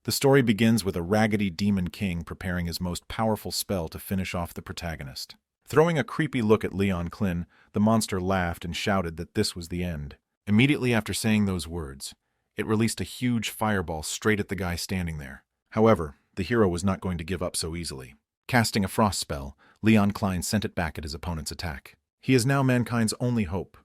The story begins with a raggedy demon king preparing his most powerful spell to finish off the protagonist. Throwing a creepy look at Leon Klin, the monster laughed and shouted that this was the end. Immediately after saying those words, it released a huge fireball straight at the guy standing there. However, the hero was not going to give up so easily. Casting a frost spell, Leon Klein sent it back at his opponent's attack. He is now mankind's only hope,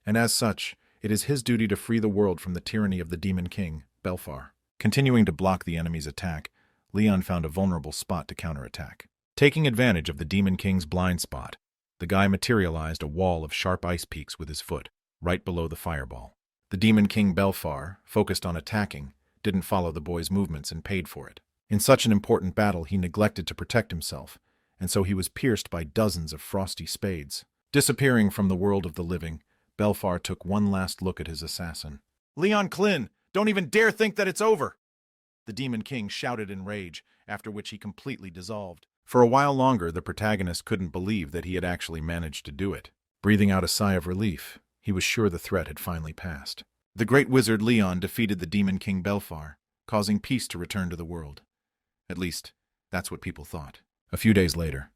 and as such, it is his duty to free the world from the tyranny of the Demon King, Belfar. Continuing to block the enemy's attack, Leon found a vulnerable spot to counterattack. Taking advantage of the Demon King's blind spot, the guy materialized a wall of sharp ice peaks with his foot, right below the fireball. The Demon King Belfar, focused on attacking, didn't follow the boy's movements and paid for it. In such an important battle, he neglected to protect himself, and so he was pierced by dozens of frosty spades. Disappearing from the world of the living, Belfar took one last look at his assassin. "Leon Klin, don't even dare think that it's over!" The Demon King shouted in rage, after which he completely dissolved. For a while longer, the protagonist couldn't believe that he had actually managed to do it. Breathing out a sigh of relief, he was sure the threat had finally passed. The great wizard Leon defeated the Demon King Belfar, causing peace to return to the world. At least, that's what people thought. A few days later,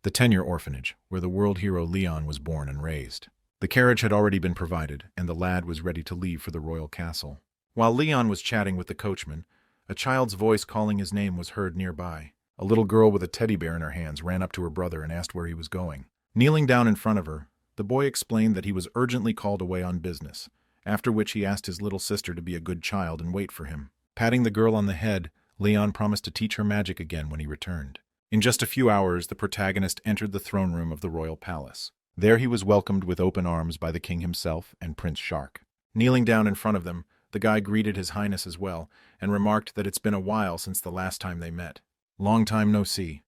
the 10-year orphanage, where the world hero Leon was born and raised. The carriage had already been provided, and the lad was ready to leave for the royal castle. While Leon was chatting with the coachman, a child's voice calling his name was heard nearby. A little girl with a teddy bear in her hands ran up to her brother and asked where he was going. Kneeling down in front of her, the boy explained that he was urgently called away on business, after which he asked his little sister to be a good child and wait for him. Patting the girl on the head, Leon promised to teach her magic again when he returned. In just a few hours, the protagonist entered the throne room of the royal palace. There he was welcomed with open arms by the king himself and Prince Shark. Kneeling down in front of them, the guy greeted his highness as well, and remarked that it's been a while since the last time they met. "Long time no see."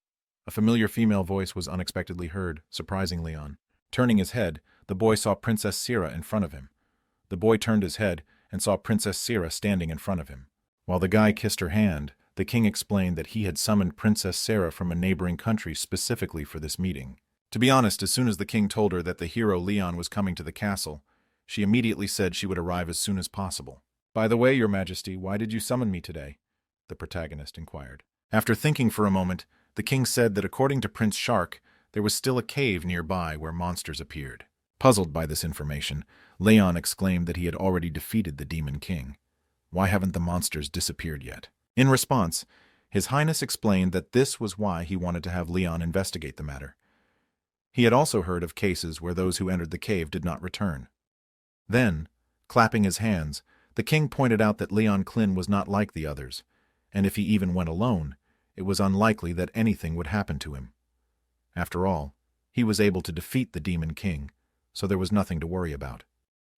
A familiar female voice was unexpectedly heard, surprising Leon. Turning his head, the boy saw Princess Sira in front of him. The boy turned his head and saw Princess Sira standing in front of him. While the guy kissed her hand, the king explained that he had summoned Princess Sira from a neighboring country specifically for this meeting. To be honest, as soon as the king told her that the hero Leon was coming to the castle, she immediately said she would arrive as soon as possible. "By the way, your majesty, why did you summon me today?" the protagonist inquired. After thinking for a moment, the king said that according to Prince Shark, there was still a cave nearby where monsters appeared. Puzzled by this information, Leon exclaimed that he had already defeated the Demon King. Why haven't the monsters disappeared yet? In response, His Highness explained that this was why he wanted to have Leon investigate the matter. He had also heard of cases where those who entered the cave did not return. Then, clapping his hands, the king pointed out that Leon Klin was not like the others, and if he even went alone, it was unlikely that anything would happen to him. After all, he was able to defeat the Demon King, so there was nothing to worry about.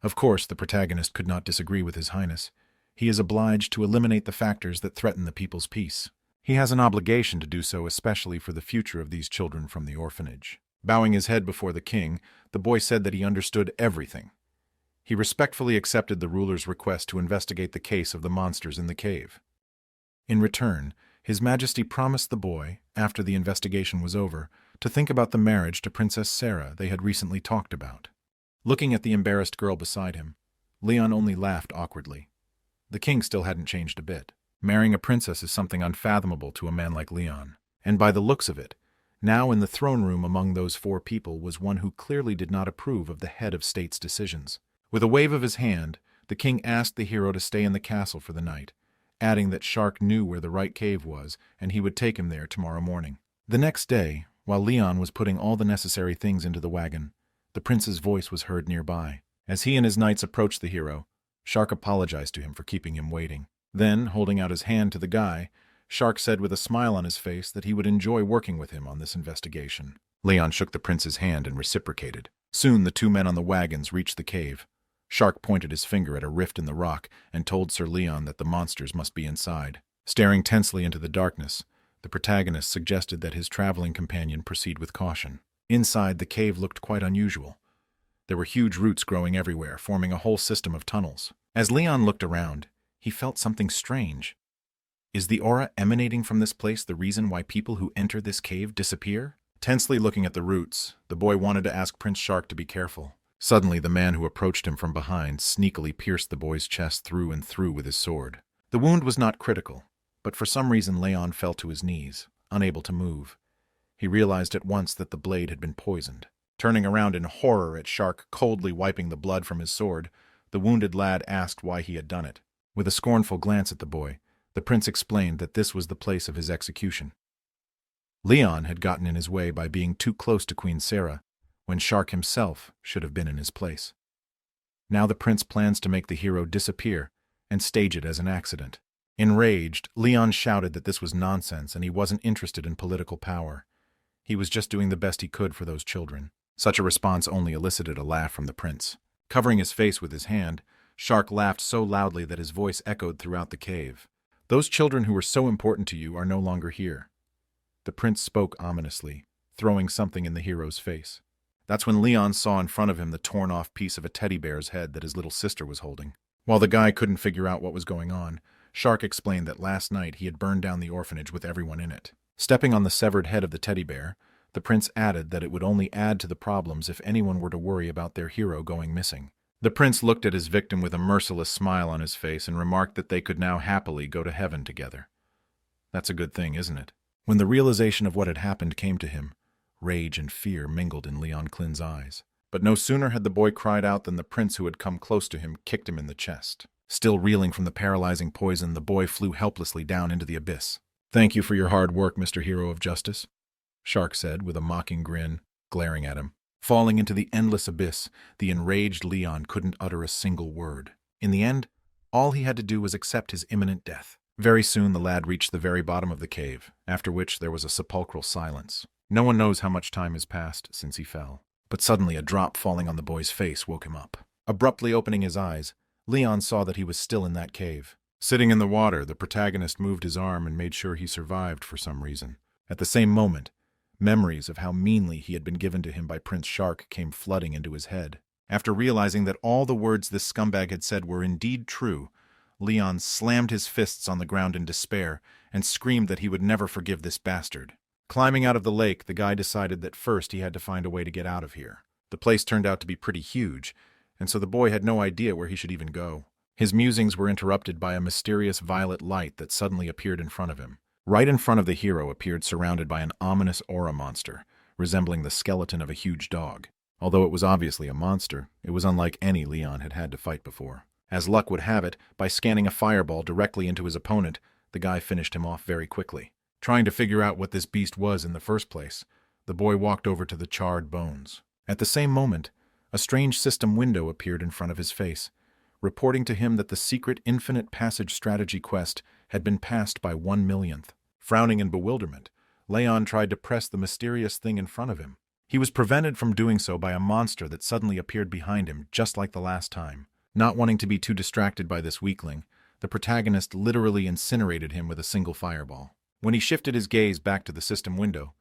Of course, the protagonist could not disagree with His Highness. He is obliged to eliminate the factors that threaten the people's peace. He has an obligation to do so, especially for the future of these children from the orphanage. Bowing his head before the king, the boy said that he understood everything. He respectfully accepted the ruler's request to investigate the case of the monsters in the cave. In return, His Majesty promised the boy, after the investigation was over, to think about the marriage to Princess Sarah they had recently talked about. Looking at the embarrassed girl beside him, Leon only laughed awkwardly. The king still hadn't changed a bit. Marrying a princess is something unfathomable to a man like Leon. And by the looks of it, now in the throne room among those four people was one who clearly did not approve of the head of state's decisions. With a wave of his hand, the king asked the hero to stay in the castle for the night, adding that Shark knew where the right cave was and he would take him there tomorrow morning. The next day, while Leon was putting all the necessary things into the wagon, the prince's voice was heard nearby. As he and his knights approached the hero, Shark apologized to him for keeping him waiting. Then, holding out his hand to the guy, Shark said with a smile on his face that he would enjoy working with him on this investigation. Leon shook the prince's hand and reciprocated. Soon the two men on the wagons reached the cave. Shark pointed his finger at a rift in the rock and told Sir Leon that the monsters must be inside. Staring tensely into the darkness, the protagonist suggested that his traveling companion proceed with caution. Inside, the cave looked quite unusual. There were huge roots growing everywhere, forming a whole system of tunnels. As Leon looked around, he felt something strange. Is the aura emanating from this place the reason why people who enter this cave disappear? Tensely looking at the roots, the boy wanted to ask Prince Shark to be careful. Suddenly, the man who approached him from behind sneakily pierced the boy's chest through and through with his sword. The wound was not critical, But for some reason Leon fell to his knees, unable to move. He realized at once that the blade had been poisoned. Turning around in horror at Shark coldly wiping the blood from his sword, the wounded lad asked why he had done it. With a scornful glance at the boy, the prince explained that this was the place of his execution. Leon had gotten in his way by being too close to Queen Sarah, when Shark himself should have been in his place. Now the prince plans to make the hero disappear and stage it as an accident. Enraged, Leon shouted that this was nonsense and he wasn't interested in political power. He was just doing the best he could for those children. Such a response only elicited a laugh from the prince. Covering his face with his hand, Shark laughed so loudly that his voice echoed throughout the cave. Those children who were so important to you are no longer here. The prince spoke ominously, throwing something in the hero's face. That's when Leon saw in front of him the torn-off piece of a teddy bear's head that his little sister was holding. While the guy couldn't figure out what was going on, Shark explained that last night he had burned down the orphanage with everyone in it. Stepping on the severed head of the teddy bear, the prince added that it would only add to the problems if anyone were to worry about their hero going missing. The prince looked at his victim with a merciless smile on his face and remarked that they could now happily go to heaven together. That's a good thing, isn't it? When the realization of what had happened came to him, rage and fear mingled in Leon Klin's eyes. But no sooner had the boy cried out than the prince who had come close to him kicked him in the chest. Still reeling from the paralyzing poison, the boy flew helplessly down into the abyss. "Thank you for your hard work, Mr. Hero of Justice," Shark said with a mocking grin, glaring at him. Falling into the endless abyss, the enraged Leon couldn't utter a single word. In the end, all he had to do was accept his imminent death. Very soon the lad reached the very bottom of the cave, after which there was a sepulchral silence. No one knows how much time has passed since he fell. But suddenly a drop falling on the boy's face woke him up. Abruptly opening his eyes, Leon saw that he was still in that cave. Sitting in the water, the protagonist moved his arm and made sure he survived for some reason. At the same moment, memories of how meanly he had been given to him by Prince Shark came flooding into his head. After realizing that all the words this scumbag had said were indeed true, Leon slammed his fists on the ground in despair and screamed that he would never forgive this bastard. Climbing out of the lake, the guy decided that first he had to find a way to get out of here. The place turned out to be pretty huge, and so the boy had no idea where he should even go. His musings were interrupted by a mysterious violet light that suddenly appeared in front of him. Right in front of the hero appeared surrounded by an ominous aura monster, resembling the skeleton of a huge dog. Although it was obviously a monster, it was unlike any Leon had had to fight before. As luck would have it, by scanning a fireball directly into his opponent, the guy finished him off very quickly. Trying to figure out what this beast was in the first place, the boy walked over to the charred bones. At the same moment, a strange system window appeared in front of his face, reporting to him that the secret infinite passage strategy quest had been passed by 1/1,000,000th. Frowning in bewilderment, Leon tried to press the mysterious thing in front of him. He was prevented from doing so by a monster that suddenly appeared behind him, just like the last time. Not wanting to be too distracted by this weakling, the protagonist literally incinerated him with a single fireball. When he shifted his gaze back to the system window,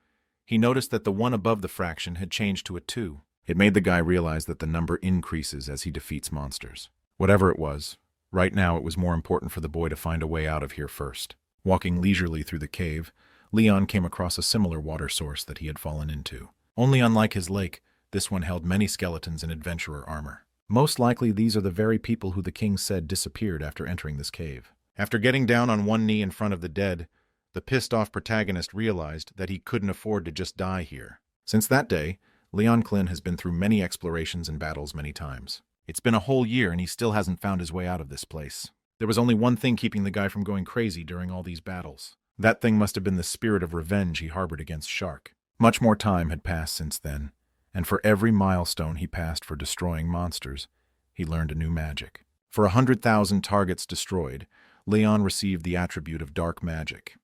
he noticed that the one above the fraction had changed to a 2. It made the guy realize that the number increases as he defeats monsters. Whatever it was, right now it was more important for the boy to find a way out of here first. Walking leisurely through the cave, Leon came across a similar water source that he had fallen into. Only unlike his lake, this one held many skeletons in adventurer armor. Most likely these are the very people who the king said disappeared after entering this cave. After getting down on one knee in front of the dead, the pissed-off protagonist realized that he couldn't afford to just die here. Since that day, Leon Klin has been through many explorations and battles many times. It's been a whole year and he still hasn't found his way out of this place. There was only one thing keeping the guy from going crazy during all these battles. That thing must have been the spirit of revenge he harbored against Shark. Much more time had passed since then, and for every milestone he passed for destroying monsters, he learned a new magic. For 100,000 targets destroyed, Leon received the attribute of dark magic.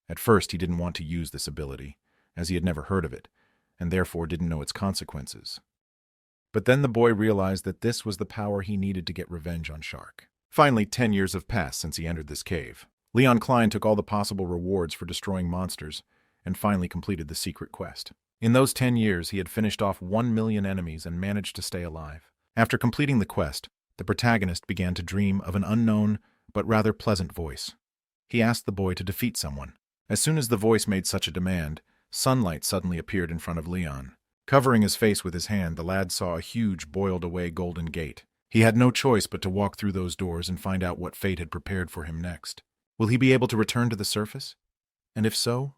At first he didn't want to use this ability, as he had never heard of it, and therefore didn't know its consequences. But then the boy realized that this was the power he needed to get revenge on Shark. Finally, 10 years have passed since he entered this cave. Leon Klein took all the possible rewards for destroying monsters, and finally completed the secret quest. In those 10 years, he had finished off 1,000,000 enemies and managed to stay alive. After completing the quest, the protagonist began to dream of an unknown but rather pleasant voice. He asked the boy to defeat someone. As soon as the voice made such a demand, sunlight suddenly appeared in front of Leon. Covering his face with his hand, the lad saw a huge, boiled-away golden gate. He had no choice but to walk through those doors and find out what fate had prepared for him next. Will he be able to return to the surface? And if so,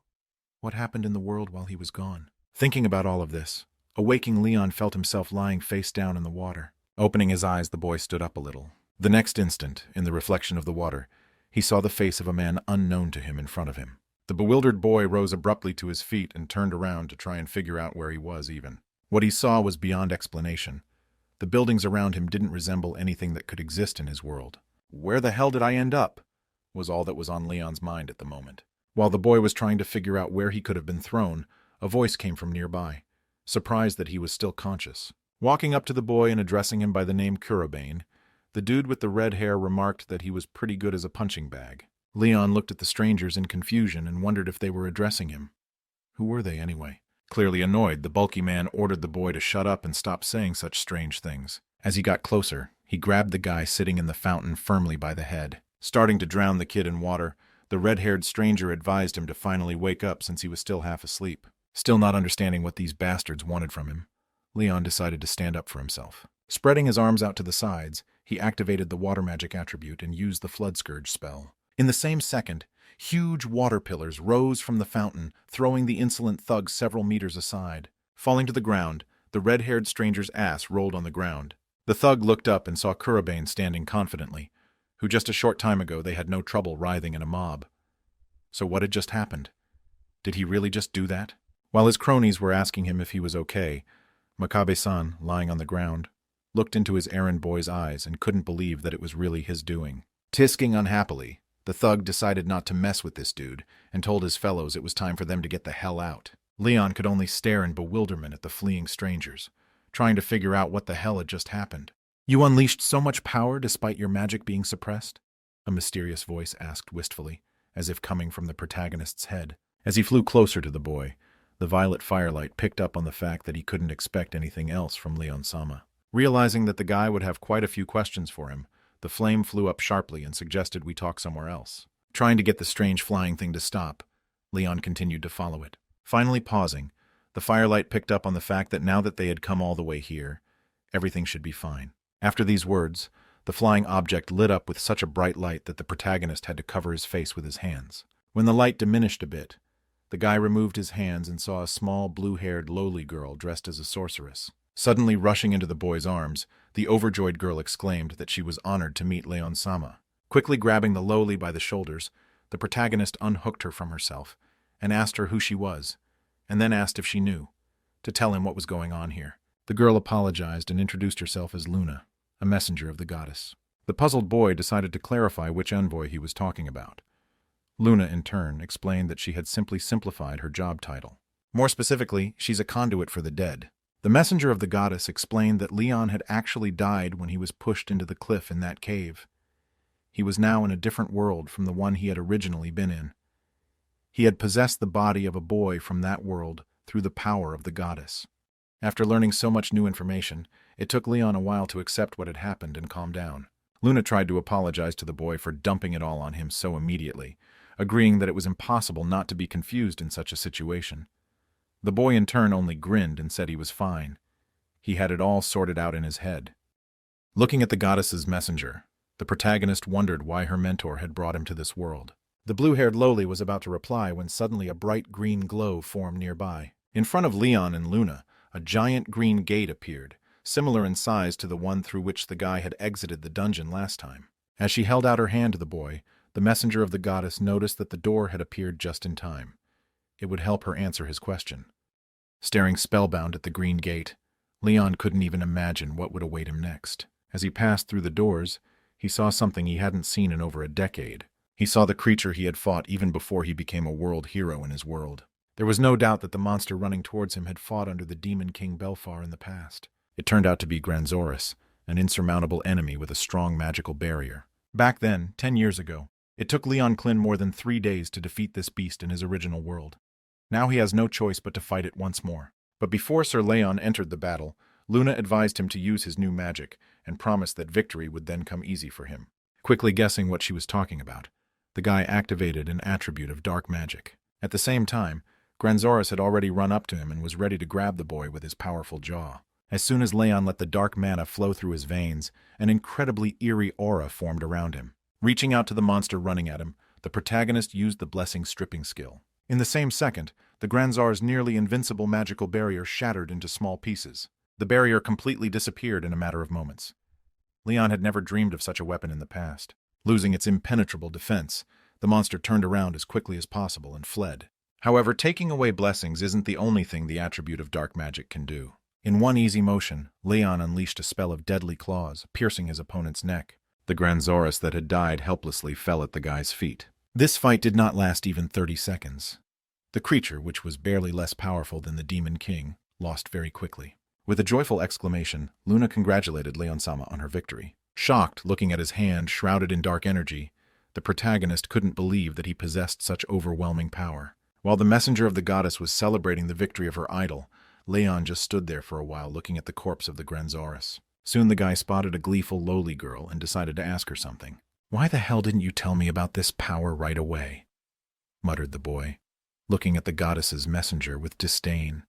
what happened in the world while he was gone? Thinking about all of this, a waking Leon felt himself lying face down in the water. Opening his eyes, the boy stood up a little. The next instant, in the reflection of the water, he saw the face of a man unknown to him in front of him. The bewildered boy rose abruptly to his feet and turned around to try and figure out where he was even. What he saw was beyond explanation. The buildings around him didn't resemble anything that could exist in his world. Where the hell did I end up? Was all that was on Leon's mind at the moment. While the boy was trying to figure out where he could have been thrown, a voice came from nearby, surprised that he was still conscious. Walking up to the boy and addressing him by the name Kurobane, the dude with the red hair remarked that he was pretty good as a punching bag. Leon looked at the strangers in confusion and wondered if they were addressing him. Who were they anyway? Clearly annoyed, the bulky man ordered the boy to shut up and stop saying such strange things. As he got closer, he grabbed the guy sitting in the fountain firmly by the head. Starting to drown the kid in water, the red-haired stranger advised him to finally wake up since he was still half asleep. Still not understanding what these bastards wanted from him, Leon decided to stand up for himself. Spreading his arms out to the sides, he activated the water magic attribute and used the Flood Scourge spell. In the same second, huge water pillars rose from the fountain, throwing the insolent thug several meters aside. Falling to the ground, the red-haired stranger's ass rolled on the ground. The thug looked up and saw Kurobane standing confidently, who just a short time ago they had no trouble writhing in a mob. So what had just happened? Did he really just do that? While his cronies were asking him if he was okay, Makabe-san, lying on the ground, looked into his errand boy's eyes and couldn't believe that it was really his doing. Tisking unhappily, the thug decided not to mess with this dude and told his fellows it was time for them to get the hell out. Leon could only stare in bewilderment at the fleeing strangers, trying to figure out what the hell had just happened. "You unleashed so much power despite your magic being suppressed?" a mysterious voice asked wistfully, as if coming from the protagonist's head. As he flew closer to the boy, the violet firelight picked up on the fact that he couldn't expect anything else from Leon-sama. Realizing that the guy would have quite a few questions for him, the flame flew up sharply and suggested we talk somewhere else. Trying to get the strange flying thing to stop, Leon continued to follow it. Finally pausing, the firelight picked up on the fact that now that they had come all the way here, everything should be fine. After these words, the flying object lit up with such a bright light that the protagonist had to cover his face with his hands. When the light diminished a bit, the guy removed his hands and saw a small blue-haired lowly girl dressed as a sorceress. Suddenly rushing into the boy's arms, the overjoyed girl exclaimed that she was honored to meet Leon-sama. Quickly grabbing the lowly by the shoulders, the protagonist unhooked her from herself and asked her who she was, and then asked if she knew, to tell him what was going on here. The girl apologized and introduced herself as Luna, a messenger of the goddess. The puzzled boy decided to clarify which envoy he was talking about. Luna, in turn, explained that she had simply simplified her job title. More specifically, she's a conduit for the dead. The messenger of the goddess explained that Leon had actually died when he was pushed into the cliff in that cave. He was now in a different world from the one he had originally been in. He had possessed the body of a boy from that world through the power of the goddess. After learning so much new information, it took Leon a while to accept what had happened and calm down. Luna tried to apologize to the boy for dumping it all on him so immediately, agreeing that it was impossible not to be confused in such a situation. The boy in turn only grinned and said he was fine. He had it all sorted out in his head. Looking at the goddess's messenger, the protagonist wondered why her mentor had brought him to this world. The blue-haired lowly was about to reply when suddenly a bright green glow formed nearby. In front of Leon and Luna, a giant green gate appeared, similar in size to the one through which the guy had exited the dungeon last time. As she held out her hand to the boy, the messenger of the goddess noticed that the door had appeared just in time. It would help her answer his question. Staring spellbound at the green gate, Leon couldn't even imagine what would await him next. As he passed through the doors, he saw something he hadn't seen in over a decade. He saw the creature he had fought even before he became a world hero in his world. There was no doubt that the monster running towards him had fought under the Demon King Belfar in the past. It turned out to be Granzoris, an insurmountable enemy with a strong magical barrier. Back then, 10 years ago, it took Leon Klin more than 3 days to defeat this beast in his original world. Now he has no choice but to fight it once more. But before Sir Leon entered the battle, Luna advised him to use his new magic and promised that victory would then come easy for him. Quickly guessing what she was talking about, the guy activated an attribute of dark magic. At the same time, Granzoris had already run up to him and was ready to grab the boy with his powerful jaw. As soon as Leon let the dark mana flow through his veins, an incredibly eerie aura formed around him. Reaching out to the monster running at him, the protagonist used the blessing stripping skill. In the same second, the Granzar's nearly invincible magical barrier shattered into small pieces. The barrier completely disappeared in a matter of moments. Leon had never dreamed of such a weapon in the past. Losing its impenetrable defense, the monster turned around as quickly as possible and fled. However, taking away blessings isn't the only thing the attribute of dark magic can do. In one easy motion, Leon unleashed a spell of deadly claws, piercing his opponent's neck. The Granzaurus that had died helplessly fell at the guy's feet. This fight did not last even 30 seconds. The creature, which was barely less powerful than the Demon King, lost very quickly. With a joyful exclamation, Luna congratulated Leon-sama on her victory. Shocked, looking at his hand shrouded in dark energy, the protagonist couldn't believe that he possessed such overwhelming power. While the messenger of the goddess was celebrating the victory of her idol, Leon just stood there for a while looking at the corpse of the Granzaurus. Soon the guy spotted a gleeful lowly girl and decided to ask her something. "Why the hell didn't you tell me about this power right away?" muttered the boy, looking at the goddess's messenger with disdain.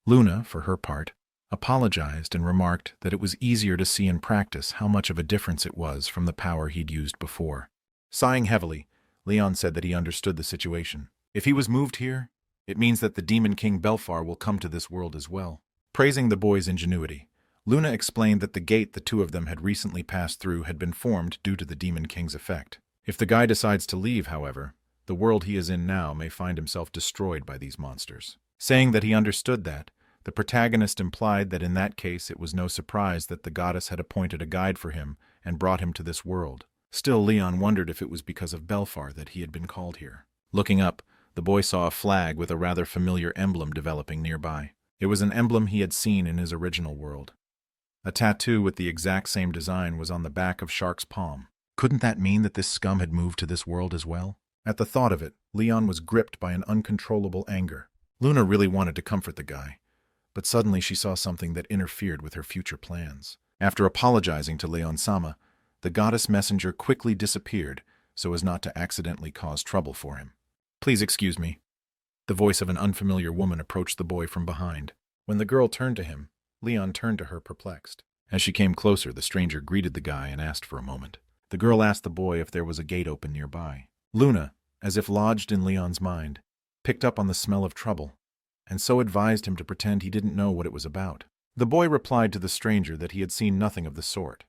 Luna, for her part, apologized and remarked that it was easier to see in practice how much of a difference it was from the power he'd used before. Sighing heavily, Leon said that he understood the situation. If he was moved here, it means that the Demon King Belfar will come to this world as well. Praising the boy's ingenuity, Luna explained that the gate the two of them had recently passed through had been formed due to the Demon King's effect. If the guy decides to leave, however, the world he is in now may find himself destroyed by these monsters. Saying that he understood that, the protagonist implied that in that case it was no surprise that the goddess had appointed a guide for him and brought him to this world. Still, Leon wondered if it was because of Belfar that he had been called here. Looking up, the boy saw a flag with a rather familiar emblem developing nearby. It was an emblem he had seen in his original world. A tattoo with the exact same design was on the back of Shark's palm. Couldn't that mean that this scum had moved to this world as well? At the thought of it, Leon was gripped by an uncontrollable anger. Luna really wanted to comfort the guy, but suddenly she saw something that interfered with her future plans. After apologizing to Leon-sama, the goddess messenger quickly disappeared so as not to accidentally cause trouble for him. "Please excuse me." The voice of an unfamiliar woman approached the boy from behind. When the girl turned to him, Leon turned to her perplexed. As she came closer, the stranger greeted the guy and asked for a moment. The girl asked the boy if there was a gate open nearby. Luna, as if lodged in Leon's mind, picked up on the smell of trouble, and so advised him to pretend he didn't know what it was about. The boy replied to the stranger that he had seen nothing of the sort.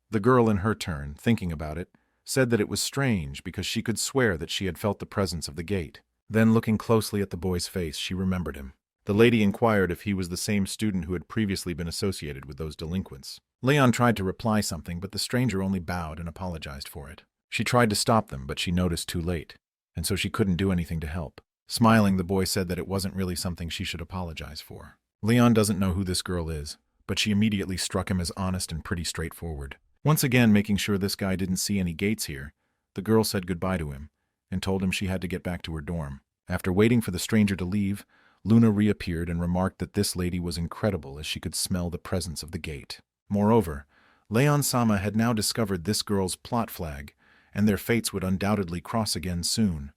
The girl, in her turn, thinking about it, said that it was strange because she could swear that she had felt the presence of the gate. Then, looking closely at the boy's face, she remembered him. The lady inquired if he was the same student who had previously been associated with those delinquents. Leon tried to reply something, but the stranger only bowed and apologized for it. She tried to stop them, but she noticed too late, and so she couldn't do anything to help. Smiling, the boy said that it wasn't really something she should apologize for. Leon doesn't know who this girl is, but she immediately struck him as honest and pretty straightforward. Once again, making sure this guy didn't see any gates here, the girl said goodbye to him and told him she had to get back to her dorm. After waiting for the stranger to leave, Luna reappeared and remarked that this lady was incredible as she could smell the presence of the gate. Moreover, Leon-sama had now discovered this girl's plot flag, and their fates would undoubtedly cross again soon.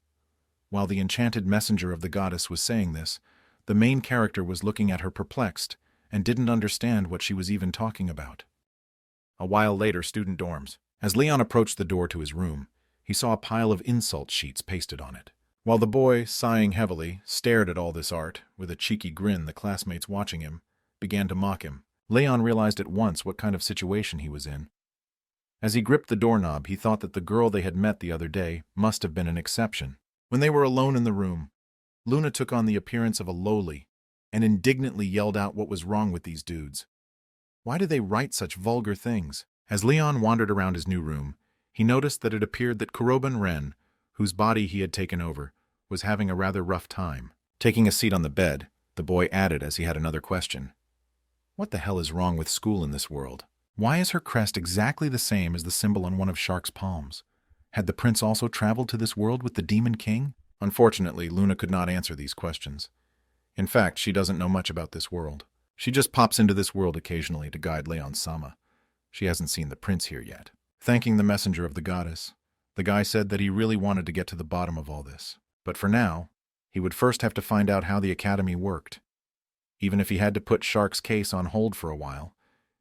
While the enchanted messenger of the goddess was saying this, the main character was looking at her perplexed and didn't understand what she was even talking about. A while later, student dorms. As Leon approached the door to his room, he saw a pile of insult sheets pasted on it. While the boy, sighing heavily, stared at all this art, with a cheeky grin the classmates watching him began to mock him, Leon realized at once what kind of situation he was in. As he gripped the doorknob, he thought that the girl they had met the other day must have been an exception. When they were alone in the room, Luna took on the appearance of a lowly and indignantly yelled out what was wrong with these dudes. Why do they write such vulgar things? As Leon wandered around his new room, he noticed that it appeared that Kuroban Ren, whose body he had taken over, was having a rather rough time. Taking a seat on the bed, the boy added as he had another question. What the hell is wrong with school in this world? Why is her crest exactly the same as the symbol on one of Shark's palms? Had the prince also traveled to this world with the Demon King? Unfortunately, Luna could not answer these questions. In fact, she doesn't know much about this world. She just pops into this world occasionally to guide Leon-sama. She hasn't seen the prince here yet. Thanking the messenger of the goddess, the guy said that he really wanted to get to the bottom of all this. But for now, he would first have to find out how the academy worked. Even if he had to put Shark's case on hold for a while,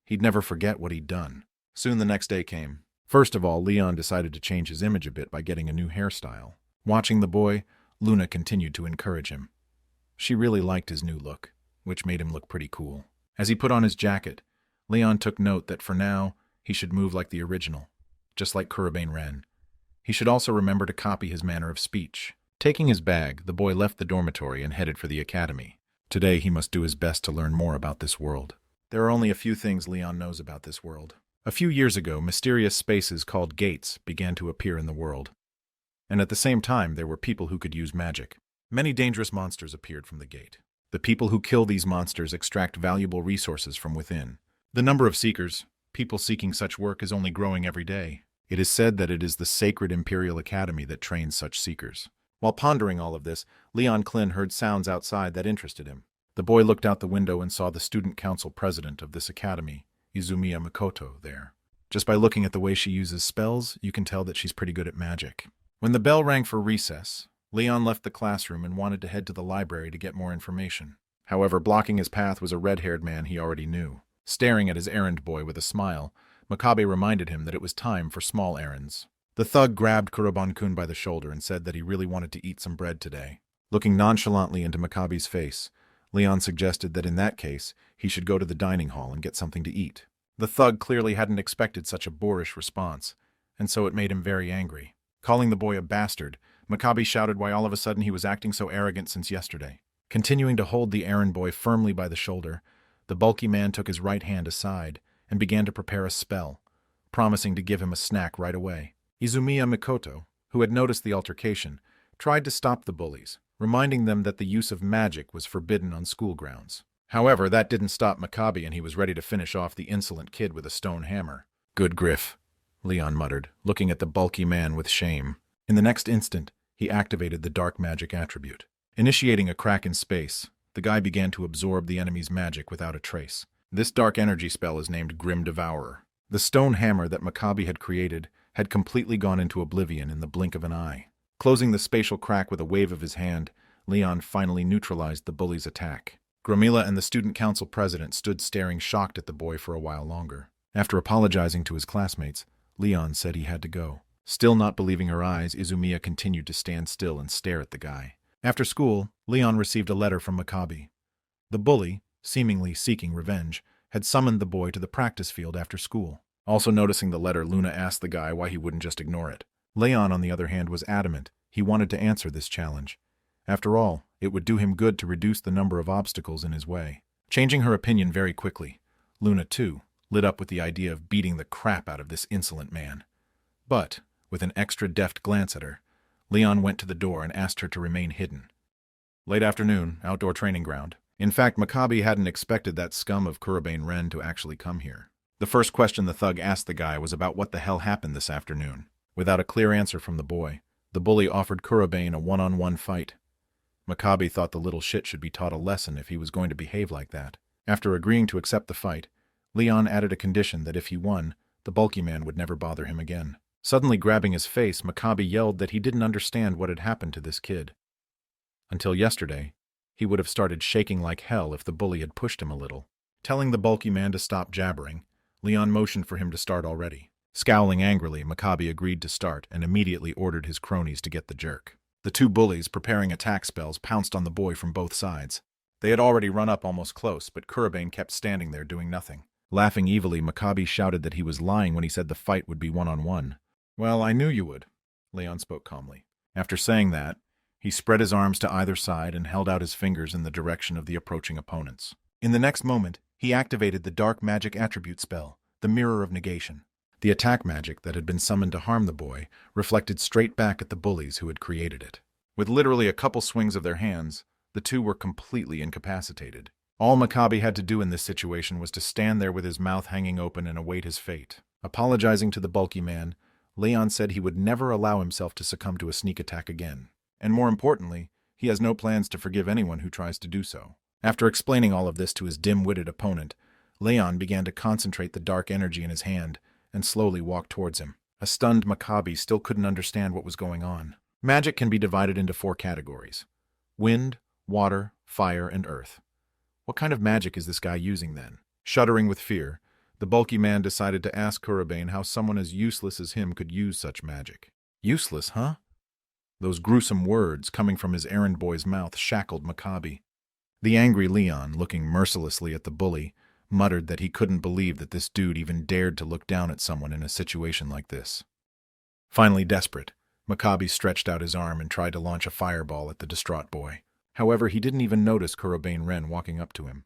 he'd never forget what he'd done. Soon the next day came. First of all, Leon decided to change his image a bit by getting a new hairstyle. Watching the boy, Luna continued to encourage him. She really liked his new look, which made him look pretty cool. As he put on his jacket, Leon took note that for now, he should move like the original, just like Kurobane Ren. He should also remember to copy his manner of speech. Taking his bag, the boy left the dormitory and headed for the academy. Today, he must do his best to learn more about this world. There are only a few things Leon knows about this world. A few years ago, mysterious spaces called gates began to appear in the world. And at the same time, there were people who could use magic. Many dangerous monsters appeared from the gate. The people who kill these monsters extract valuable resources from within. The number of seekers, people seeking such work, is only growing every day. It is said that it is the sacred Imperial Academy that trains such seekers. While pondering all of this, Leon Klin heard sounds outside that interested him. The boy looked out the window and saw the student council president of this academy, Izumiya Mikoto, there. Just by looking at the way she uses spells, you can tell that she's pretty good at magic. When the bell rang for recess, Leon left the classroom and wanted to head to the library to get more information. However, blocking his path was a red-haired man he already knew. Staring at his errand boy with a smile, Makabe reminded him that it was time for small errands. The thug grabbed Kurobon-kun by the shoulder and said that he really wanted to eat some bread today. Looking nonchalantly into Makabe's face, Leon suggested that in that case, he should go to the dining hall and get something to eat. The thug clearly hadn't expected such a boorish response, and so it made him very angry. Calling the boy a bastard, Makabe shouted why all of a sudden he was acting so arrogant since yesterday. Continuing to hold the errand boy firmly by the shoulder, the bulky man took his right hand aside and began to prepare a spell, promising to give him a snack right away. Izumiya Mikoto, who had noticed the altercation, tried to stop the bullies, reminding them that the use of magic was forbidden on school grounds. However, that didn't stop Makabe, and he was ready to finish off the insolent kid with a stone hammer. "Good griff," Leon muttered, looking at the bulky man with shame. In the next instant, he activated the dark magic attribute. Initiating a crack in space, the guy began to absorb the enemy's magic without a trace. This dark energy spell is named Grim Devourer. The stone hammer that Makabe had created had completely gone into oblivion in the blink of an eye. Closing the spatial crack with a wave of his hand, Leon finally neutralized the bully's attack. Gromila and the student council president stood staring shocked at the boy for a while longer. After apologizing to his classmates, Leon said he had to go. Still not believing her eyes, Izumiya continued to stand still and stare at the guy. After school, Leon received a letter from Makabe. The bully, seemingly seeking revenge, had summoned the boy to the practice field after school. Also noticing the letter, Luna asked the guy why he wouldn't just ignore it. Leon, on the other hand, was adamant. He wanted to answer this challenge. After all, it would do him good to reduce the number of obstacles in his way. Changing her opinion very quickly, Luna, too, lit up with the idea of beating the crap out of this insolent man. But, with an extra deft glance at her, Leon went to the door and asked her to remain hidden. Late afternoon, outdoor training ground. In fact, Makabe hadn't expected that scum of Kurobane Ren to actually come here. The first question the thug asked the guy was about what the hell happened this afternoon. Without a clear answer from the boy, the bully offered Kurobane a one-on-one fight. Makabe thought the little shit should be taught a lesson if he was going to behave like that. After agreeing to accept the fight, Leon added a condition that if he won, the bulky man would never bother him again. Suddenly grabbing his face, Makabe yelled that he didn't understand what had happened to this kid. Until yesterday, he would have started shaking like hell if the bully had pushed him a little. Telling the bulky man to stop jabbering, Leon motioned for him to start already. Scowling angrily, Makabe agreed to start and immediately ordered his cronies to get the jerk. The two bullies, preparing attack spells, pounced on the boy from both sides. They had already run up almost close, but Kurobane kept standing there doing nothing. Laughing evilly, Makabe shouted that he was lying when he said the fight would be one-on-one. "Well, I knew you would," Leon spoke calmly. After saying that, he spread his arms to either side and held out his fingers in the direction of the approaching opponents. In the next moment, he activated the dark magic attribute spell, the Mirror of Negation. The attack magic that had been summoned to harm the boy reflected straight back at the bullies who had created it. With literally a couple swings of their hands, the two were completely incapacitated. All Makabe had to do in this situation was to stand there with his mouth hanging open and await his fate. Apologizing to the bulky man, Leon said he would never allow himself to succumb to a sneak attack again. And more importantly, he has no plans to forgive anyone who tries to do so. After explaining all of this to his dim-witted opponent, Leon began to concentrate the dark energy in his hand and slowly walked towards him. A stunned Makabe still couldn't understand what was going on. Magic can be divided into 4 categories: wind, water, fire, and earth. What kind of magic is this guy using then? Shuddering with fear, The bulky man decided to ask Kurobane how someone as useless as him could use such magic. Useless, huh? Those gruesome words coming from his errand boy's mouth shackled Maccabi. The angry Leon, looking mercilessly at the bully, muttered that he couldn't believe that this dude even dared to look down at someone in a situation like this. Finally desperate, Maccabi stretched out his arm and tried to launch a fireball at the distraught boy. However, he didn't even notice Kurobane Ren walking up to him.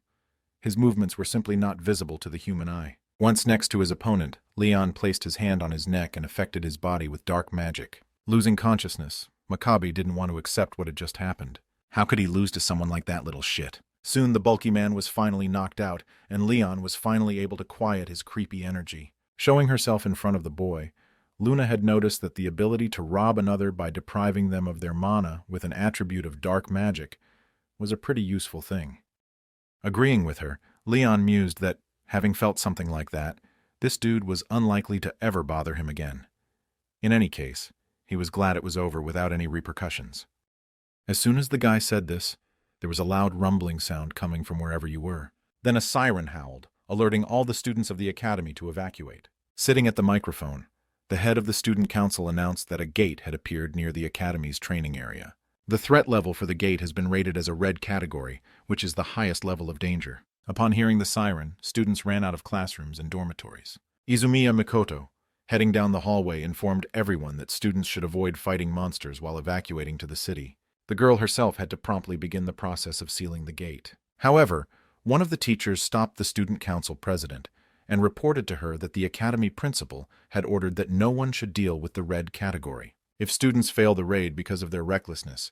His movements were simply not visible to the human eye. Once next to his opponent, Leon placed his hand on his neck and affected his body with dark magic. Losing consciousness, Maccabi didn't want to accept what had just happened. How could he lose to someone like that little shit? Soon the bulky man was finally knocked out, and Leon was finally able to quiet his creepy energy. Showing herself in front of the boy, Luna had noticed that the ability to rob another by depriving them of their mana with an attribute of dark magic was a pretty useful thing. Agreeing with her, Leon mused that, having felt something like that, this dude was unlikely to ever bother him again. In any case, he was glad it was over without any repercussions. As soon as the guy said this, there was a loud rumbling sound coming from wherever you were. Then a siren howled, alerting all the students of the academy to evacuate. Sitting at the microphone, the head of the student council announced that a gate had appeared near the academy's training area. The threat level for the gate has been rated as a red category, which is the highest level of danger. Upon hearing the siren, students ran out of classrooms and dormitories. Izumiya Mikoto, heading down the hallway, informed everyone that students should avoid fighting monsters while evacuating to the city. The girl herself had to promptly begin the process of sealing the gate. However, one of the teachers stopped the student council president and reported to her that the academy principal had ordered that no one should deal with the red category. If students fail the raid because of their recklessness,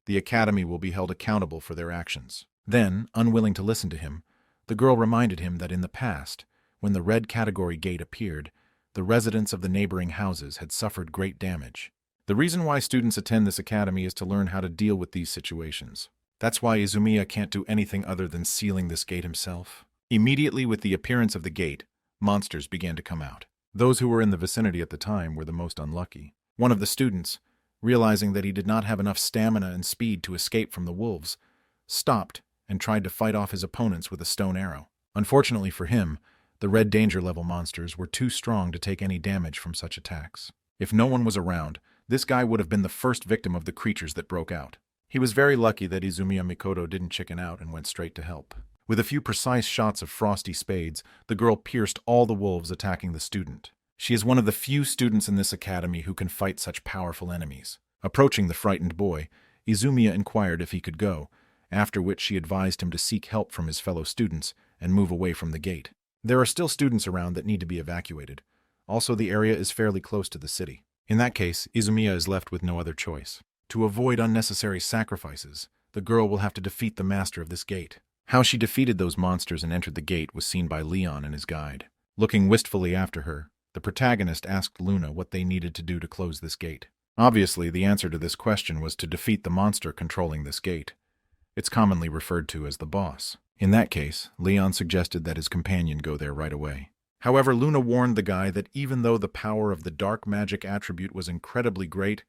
the academy will be held accountable for their actions. Then, unwilling to listen to him, the girl reminded him that in the past, when the red category gate appeared, the residents of the neighboring houses had suffered great damage. The reason why students attend this academy is to learn how to deal with these situations. That's why Izumiya can't do anything other than sealing this gate himself. Immediately with the appearance of the gate, monsters began to come out. Those who were in the vicinity at the time were the most unlucky. One of the students, realizing that he did not have enough stamina and speed to escape from the wolves, stopped and tried to fight off his opponents with a stone arrow. Unfortunately for him, the red danger level monsters were too strong to take any damage from such attacks. If no one was around, this guy would have been the first victim of the creatures that broke out. He was very lucky that Izumiya Mikoto didn't chicken out and went straight to help. With a few precise shots of frosty spades, the girl pierced all the wolves attacking the student. She is one of the few students in this academy who can fight such powerful enemies. Approaching the frightened boy, Izumiya inquired if he could go, after which she advised him to seek help from his fellow students and move away from the gate. There are still students around that need to be evacuated. Also, the area is fairly close to the city. In that case, Izumiya is left with no other choice. To avoid unnecessary sacrifices, the girl will have to defeat the master of this gate. How she defeated those monsters and entered the gate was seen by Leon and his guide. Looking wistfully after her, the protagonist asked Luna what they needed to do to close this gate. Obviously, the answer to this question was to defeat the monster controlling this gate. It's commonly referred to as the boss. In that case, Leon suggested that his companion go there right away. However, Luna warned the guy that even though the power of the dark magic attribute was incredibly great,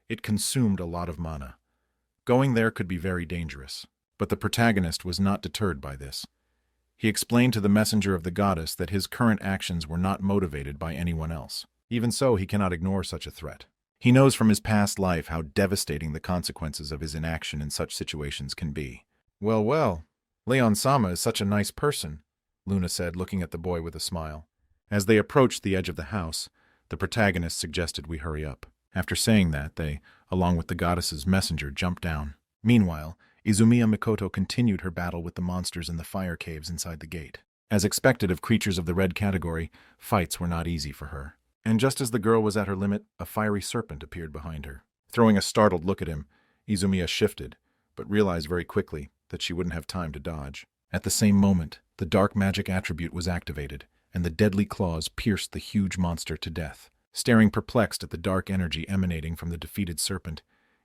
it consumed a lot of mana. Going there could be very dangerous. But the protagonist was not deterred by this. He explained to the messenger of the goddess that his current actions were not motivated by anyone else. Even so, he cannot ignore such a threat. He knows from his past life how devastating the consequences of his inaction in such situations can be. Well, well, Leon-sama is such a nice person, Luna said, looking at the boy with a smile. As they approached the edge of the house, the protagonist suggested we hurry up. After saying that, they, along with the goddess's messenger, jumped down. Meanwhile, Izumiya Mikoto continued her battle with the monsters in the fire caves inside the gate. As expected of creatures of the red category, fights were not easy for her. And just as the girl was at her limit, a fiery serpent appeared behind her. Throwing a startled look at him, Izumiya shifted, but realized very quickly that she wouldn't have time to dodge. At the same moment, the dark magic attribute was activated, and the deadly claws pierced the huge monster to death. Staring perplexed at the dark energy emanating from the defeated serpent,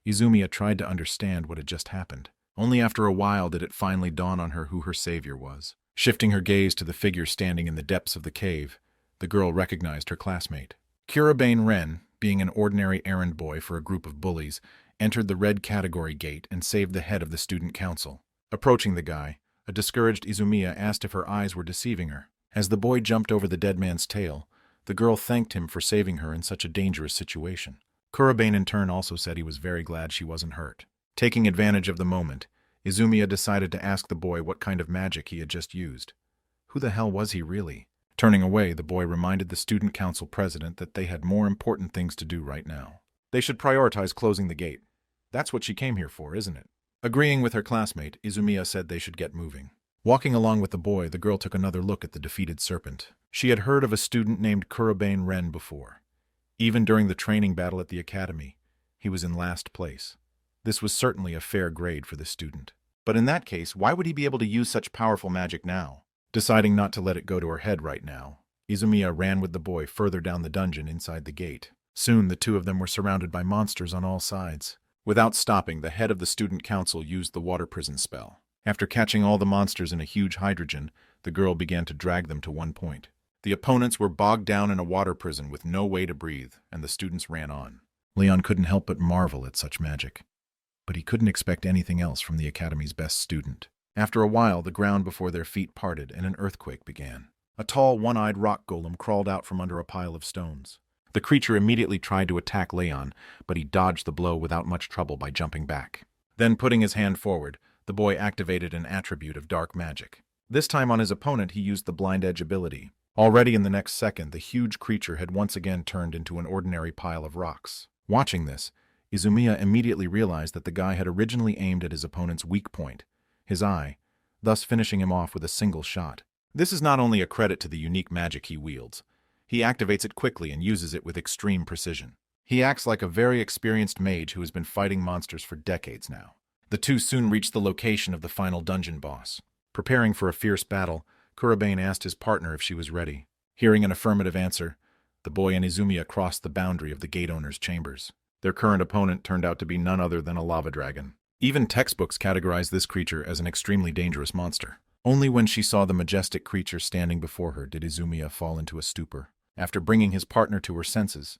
Izumiya tried to understand what had just happened. Only after a while did it finally dawn on her who her savior was. Shifting her gaze to the figure standing in the depths of the cave, the girl recognized her classmate. Kurobane Ren, being an ordinary errand boy for a group of bullies, entered the red category gate and saved the head of the student council. Approaching the guy, a discouraged Izumiya asked if her eyes were deceiving her. As the boy jumped over the dead man's tail, the girl thanked him for saving her in such a dangerous situation. Kurobane in turn also said he was very glad she wasn't hurt. Taking advantage of the moment, Izumiya decided to ask the boy what kind of magic he had just used. Who the hell was he really? Turning away, the boy reminded the student council president that they had more important things to do right now. They should prioritize closing the gate. That's what she came here for, isn't it? Agreeing with her classmate, Izumiya said they should get moving. Walking along with the boy, the girl took another look at the defeated serpent. She had heard of a student named Kurobane Ren before. Even during the training battle at the academy, he was in last place. This was certainly a fair grade for the student. But in that case, why would he be able to use such powerful magic now? Deciding not to let it go to her head right now, Izumiya ran with the boy further down the dungeon inside the gate. Soon the two of them were surrounded by monsters on all sides. Without stopping, the head of the student council used the water prison spell. After catching all the monsters in a huge hydrogen, the girl began to drag them to one point. The opponents were bogged down in a water prison with no way to breathe, and the students ran on. Leon couldn't help but marvel at such magic. But he couldn't expect anything else from the academy's best student. After a while, the ground before their feet parted and an earthquake began. A tall, one-eyed rock golem crawled out from under a pile of stones. The creature immediately tried to attack Leon, but he dodged the blow without much trouble by jumping back. Then, putting his hand forward, the boy activated an attribute of dark magic. This time on his opponent, he used the Blind Edge ability. Already in the next second, the huge creature had once again turned into an ordinary pile of rocks. Watching this, Izumiya immediately realized that the guy had originally aimed at his opponent's weak point, his eye, thus finishing him off with a single shot. This is not only a credit to the unique magic he wields. He activates it quickly and uses it with extreme precision. He acts like a very experienced mage who has been fighting monsters for decades now. The two soon reached the location of the final dungeon boss. Preparing for a fierce battle, Kurobane asked his partner if she was ready. Hearing an affirmative answer, the boy and Izumiya crossed the boundary of the gate owner's chambers. Their current opponent turned out to be none other than a lava dragon. Even textbooks categorize this creature as an extremely dangerous monster. Only when she saw the majestic creature standing before her did Izumiya fall into a stupor. After bringing his partner to her senses,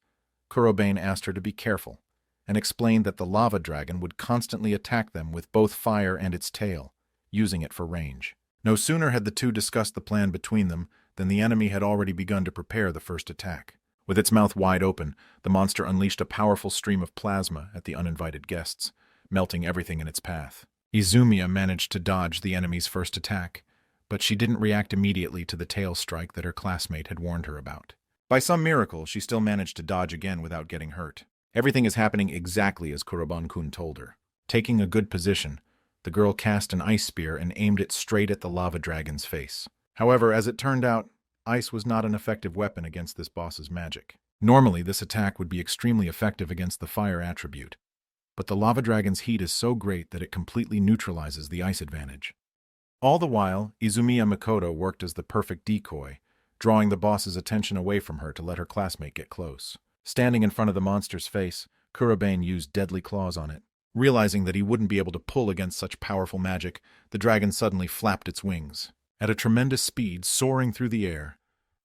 Kurobane asked her to be careful, and explained that the lava dragon would constantly attack them with both fire and its tail, using it for range. No sooner had the two discussed the plan between them than the enemy had already begun to prepare the first attack. With its mouth wide open, the monster unleashed a powerful stream of plasma at the uninvited guests, melting everything in its path. Izumiya managed to dodge the enemy's first attack, but she didn't react immediately to the tail strike that her classmate had warned her about. By some miracle, she still managed to dodge again without getting hurt. Everything is happening exactly as Kurobane-kun told her. Taking a good position, the girl cast an ice spear and aimed it straight at the lava dragon's face. However, as it turned out, ice was not an effective weapon against this boss's magic. Normally, this attack would be extremely effective against the fire attribute, but the lava dragon's heat is so great that it completely neutralizes the ice advantage. All the while, Izumiya Makoto worked as the perfect decoy, drawing the boss's attention away from her to let her classmate get close. Standing in front of the monster's face, Kurobane used deadly claws on it. Realizing that he wouldn't be able to pull against such powerful magic, the dragon suddenly flapped its wings. At a tremendous speed, soaring through the air,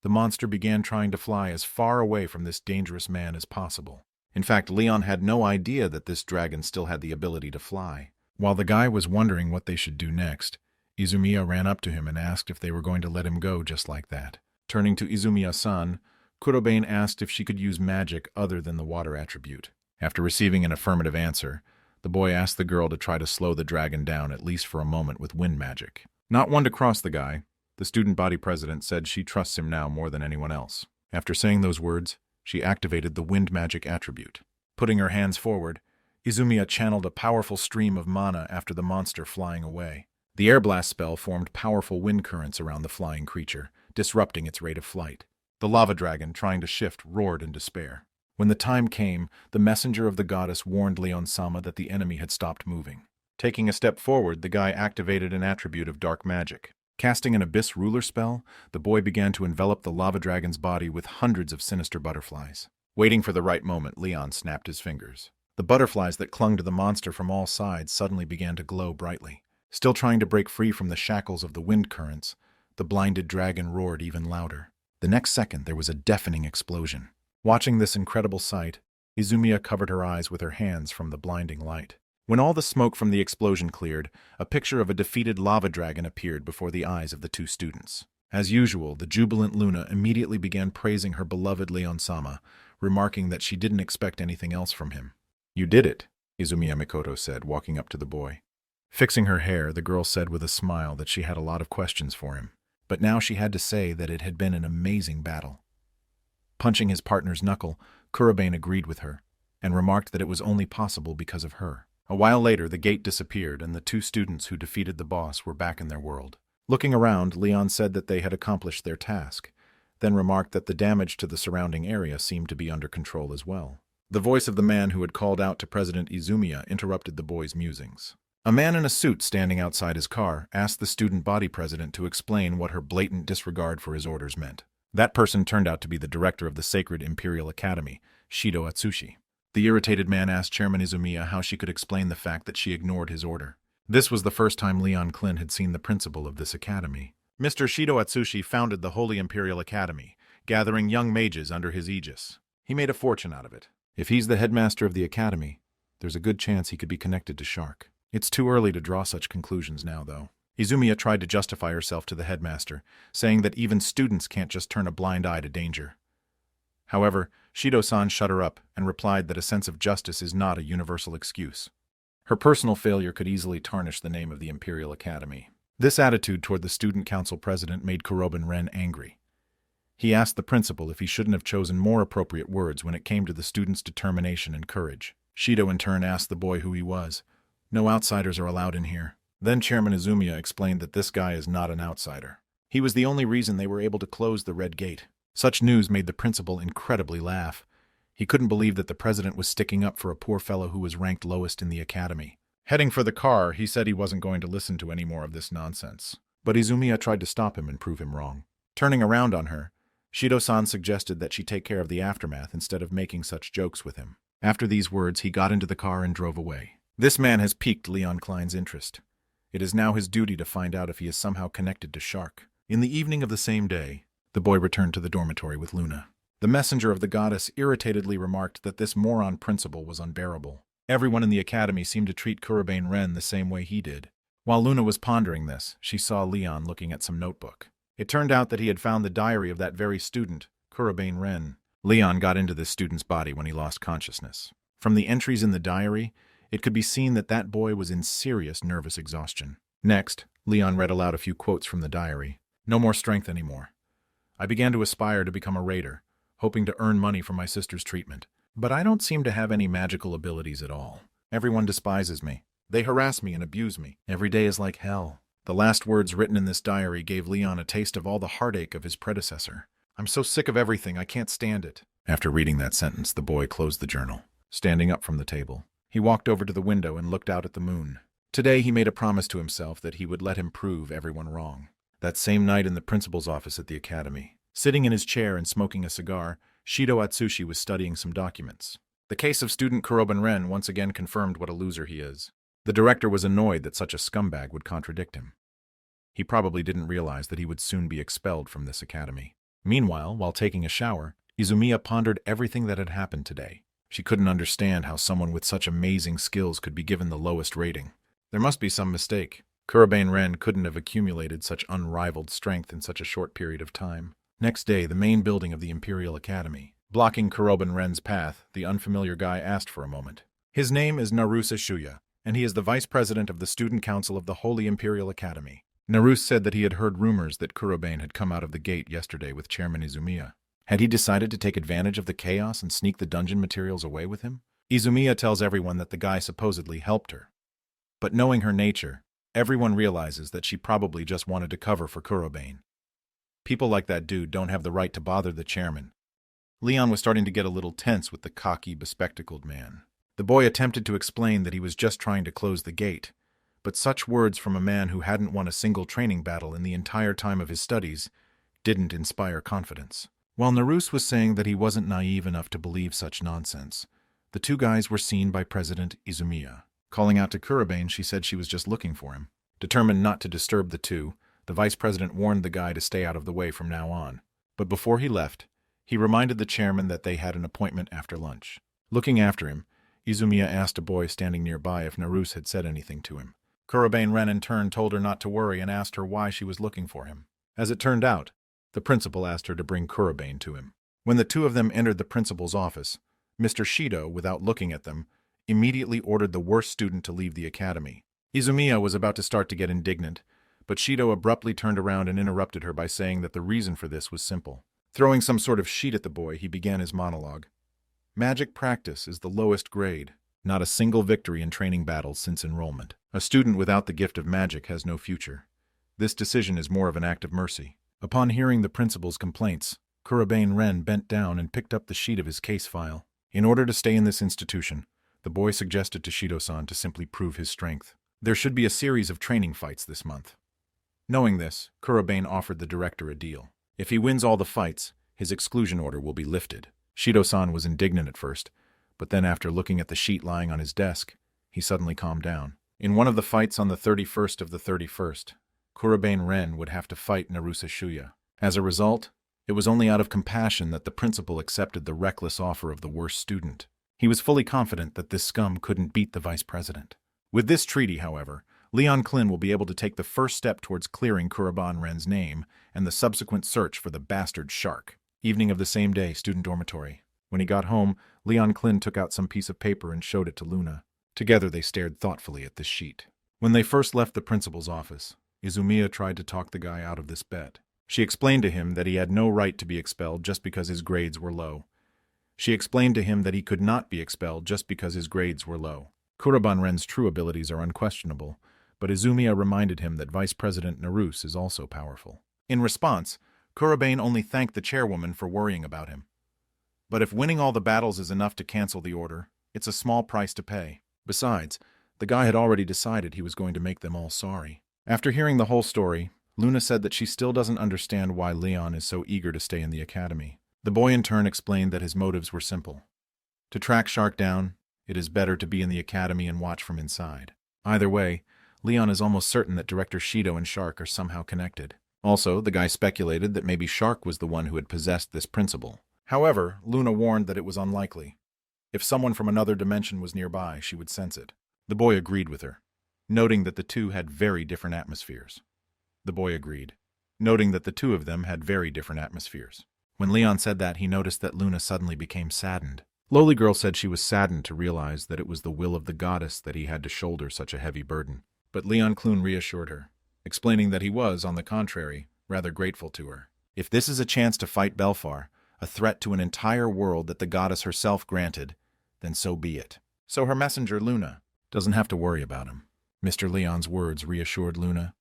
the monster began trying to fly as far away from this dangerous man as possible. In fact, Leon had no idea that this dragon still had the ability to fly. While the guy was wondering what they should do next, Izumiya ran up to him and asked if they were going to let him go just like that. Turning to Izumiya-san, Kurobane asked if she could use magic other than the water attribute. After receiving an affirmative answer, the boy asked the girl to try to slow the dragon down at least for a moment with wind magic. Not one to cross the guy, the student body president said she trusts him now more than anyone else. After saying those words, she activated the wind magic attribute. Putting her hands forward, Izumiya channeled a powerful stream of mana after the monster flying away. The air blast spell formed powerful wind currents around the flying creature, disrupting its rate of flight. The lava dragon, trying to shift, roared in despair. When the time came, the messenger of the goddess warned Leon-sama that the enemy had stopped moving. Taking a step forward, the guy activated an attribute of dark magic. Casting an abyss ruler spell, the boy began to envelop the lava dragon's body with hundreds of sinister butterflies. Waiting for the right moment, Leon snapped his fingers. The butterflies that clung to the monster from all sides suddenly began to glow brightly. Still trying to break free from the shackles of the wind currents, the blinded dragon roared even louder. The next second, there was a deafening explosion. Watching this incredible sight, Izumiya covered her eyes with her hands from the blinding light. When all the smoke from the explosion cleared, a picture of a defeated lava dragon appeared before the eyes of the two students. As usual, the jubilant Luna immediately began praising her beloved Leon-sama, remarking that she didn't expect anything else from him. "You did it," Izumiya Mikoto said, walking up to the boy. Fixing her hair, the girl said with a smile that she had a lot of questions for him, but now she had to say that it had been an amazing battle. Punching his partner's knuckle, Kurobane agreed with her, and remarked that it was only possible because of her. A while later, the gate disappeared, and the two students who defeated the boss were back in their world. Looking around, Leon said that they had accomplished their task, then remarked that the damage to the surrounding area seemed to be under control as well. The voice of the man who had called out to President Izumiya interrupted the boy's musings. A man in a suit standing outside his car asked the student body president to explain what her blatant disregard for his orders meant. That person turned out to be the director of the Sacred Imperial Academy, Shido Atsushi. The irritated man asked Chairman Izumiya how she could explain the fact that she ignored his order. This was the first time Leon Klin had seen the principal of this academy. Mr. Shido Atsushi founded the Holy Imperial Academy, gathering young mages under his aegis. He made a fortune out of it. If he's the headmaster of the academy, there's a good chance he could be connected to Shark. It's too early to draw such conclusions now, though. Izumiya tried to justify herself to the headmaster, saying that even students can't just turn a blind eye to danger. However, Shido-san shut her up and replied that a sense of justice is not a universal excuse. Her personal failure could easily tarnish the name of the Imperial Academy. This attitude toward the student council president made Kuroben Ren angry. He asked the principal if he shouldn't have chosen more appropriate words when it came to the students' determination and courage. Shido in turn asked the boy who he was. "No outsiders are allowed in here." Then Chairman Izumiya explained that this guy is not an outsider. He was the only reason they were able to close the Red Gate. Such news made the principal incredibly laugh. He couldn't believe that the president was sticking up for a poor fellow who was ranked lowest in the academy. Heading for the car, he said he wasn't going to listen to any more of this nonsense. But Izumiya tried to stop him and prove him wrong. Turning around on her, Shido-san suggested that she take care of the aftermath instead of making such jokes with him. After these words, he got into the car and drove away. This man has piqued Leon Klein's interest. It is now his duty to find out if he is somehow connected to Shark. In the evening of the same day, the boy returned to the dormitory with Luna. The messenger of the goddess irritatedly remarked that this moron principal was unbearable. Everyone in the academy seemed to treat Kurobane Ren the same way he did. While Luna was pondering this, she saw Leon looking at some notebook. It turned out that he had found the diary of that very student, Kurobane Ren. Leon got into this student's body when he lost consciousness. From the entries in the diary, it could be seen that that boy was in serious nervous exhaustion. Next, Leon read aloud a few quotes from the diary. "No more strength anymore. I began to aspire to become a raider, hoping to earn money for my sister's treatment. But I don't seem to have any magical abilities at all. Everyone despises me. They harass me and abuse me. Every day is like hell." The last words written in this diary gave Leon a taste of all the heartache of his predecessor. "I'm so sick of everything, I can't stand it." After reading that sentence, the boy closed the journal. Standing up from the table, he walked over to the window and looked out at the moon. Today he made a promise to himself that he would let him prove everyone wrong. That same night in the principal's office at the academy, sitting in his chair and smoking a cigar, Shido Atsushi was studying some documents. The case of student Kuroben Ren once again confirmed what a loser he is. The director was annoyed that such a scumbag would contradict him. He probably didn't realize that he would soon be expelled from this academy. Meanwhile, while taking a shower, Izumiya pondered everything that had happened today. She couldn't understand how someone with such amazing skills could be given the lowest rating. There must be some mistake. Kurobane Ren couldn't have accumulated such unrivaled strength in such a short period of time. Next day, the main building of the Imperial Academy. Blocking Kuroben Ren's path, the unfamiliar guy asked for a moment. His name is Narusa Shuya, and he is the vice president of the Student Council of the Holy Imperial Academy. Naruse said that he had heard rumors that Kurobane had come out of the gate yesterday with Chairman Izumiya. Had he decided to take advantage of the chaos and sneak the dungeon materials away with him? Izumiya tells everyone that the guy supposedly helped her. But knowing her nature, everyone realizes that she probably just wanted to cover for Kurobane. People like that dude don't have the right to bother the chairman. Leon was starting to get a little tense with the cocky, bespectacled man. The boy attempted to explain that he was just trying to close the gate, but such words from a man who hadn't won a single training battle in the entire time of his studies didn't inspire confidence. While Naruse was saying that he wasn't naive enough to believe such nonsense, the two guys were seen by President Izumiya. Calling out to Kurobane, she said she was just looking for him. Determined not to disturb the two, the vice president warned the guy to stay out of the way from now on. But before he left, he reminded the chairman that they had an appointment after lunch. Looking after him, Izumiya asked a boy standing nearby if Naruse had said anything to him. Kurobane Ren in turn told her not to worry and asked her why she was looking for him. As it turned out, the principal asked her to bring Kurobane to him. When the two of them entered the principal's office, Mr. Shido, without looking at them, immediately ordered the worst student to leave the academy. Izumiya was about to start to get indignant, but Shido abruptly turned around and interrupted her by saying that the reason for this was simple. Throwing some sort of sheet at the boy, he began his monologue. Magic practice is the lowest grade. Not a single victory in training battles since enrollment. A student without the gift of magic has no future. This decision is more of an act of mercy. Upon hearing the principal's complaints, Kurobane Ren bent down and picked up the sheet of his case file. In order to stay in this institution, the boy suggested to Shido-san to simply prove his strength. There should be a series of training fights this month. Knowing this, Kurobane offered the director a deal. If he wins all the fights, his exclusion order will be lifted. Shido-san was indignant at first, but then after looking at the sheet lying on his desk, he suddenly calmed down. In one of the fights on the 31st of the 31st, Kurobane Ren would have to fight Narusa Shuya. As a result, it was only out of compassion that the principal accepted the reckless offer of the worst student. He was fully confident that this scum couldn't beat the vice president. With this treaty, however, Leon Klin will be able to take the first step towards clearing Kurobane Ren's name and the subsequent search for the bastard shark. Evening of the same day, student dormitory. When he got home, Leon Klin took out some piece of paper and showed it to Luna. Together they stared thoughtfully at this sheet. When they first left the principal's office, Izumiya tried to talk the guy out of this bet. She explained to him that he had no right to be expelled just because his grades were low. She explained to him that he could not be expelled just because his grades were low. Kurobane Ren's true abilities are unquestionable, but Izumiya reminded him that Vice President Naruse is also powerful. In response, Kurobane only thanked the chairwoman for worrying about him. But if winning all the battles is enough to cancel the order, it's a small price to pay. Besides, the guy had already decided he was going to make them all sorry. After hearing the whole story, Luna said that she still doesn't understand why Leon is so eager to stay in the academy. The boy in turn explained that his motives were simple. To track Shark down, it is better to be in the academy and watch from inside. Either way, Leon is almost certain that Director Shido and Shark are somehow connected. Also, the guy speculated that maybe Shark was the one who had possessed this principle. However, Luna warned that it was unlikely. If someone from another dimension was nearby, she would sense it. The boy agreed with her, noting that the two had very different atmospheres. The boy agreed, noting that the two of them had very different atmospheres. When Leon said that, he noticed that Luna suddenly became saddened. Lowly Girl said she was saddened to realize that it was the will of the goddess that he had to shoulder such a heavy burden. But Leon Klune reassured her, explaining that he was, on the contrary, rather grateful to her. If this is a chance to fight Belfar, a threat to an entire world that the goddess herself granted, then so be it. So her messenger, Luna, doesn't have to worry about him. Mr. Leon's words reassured Luna.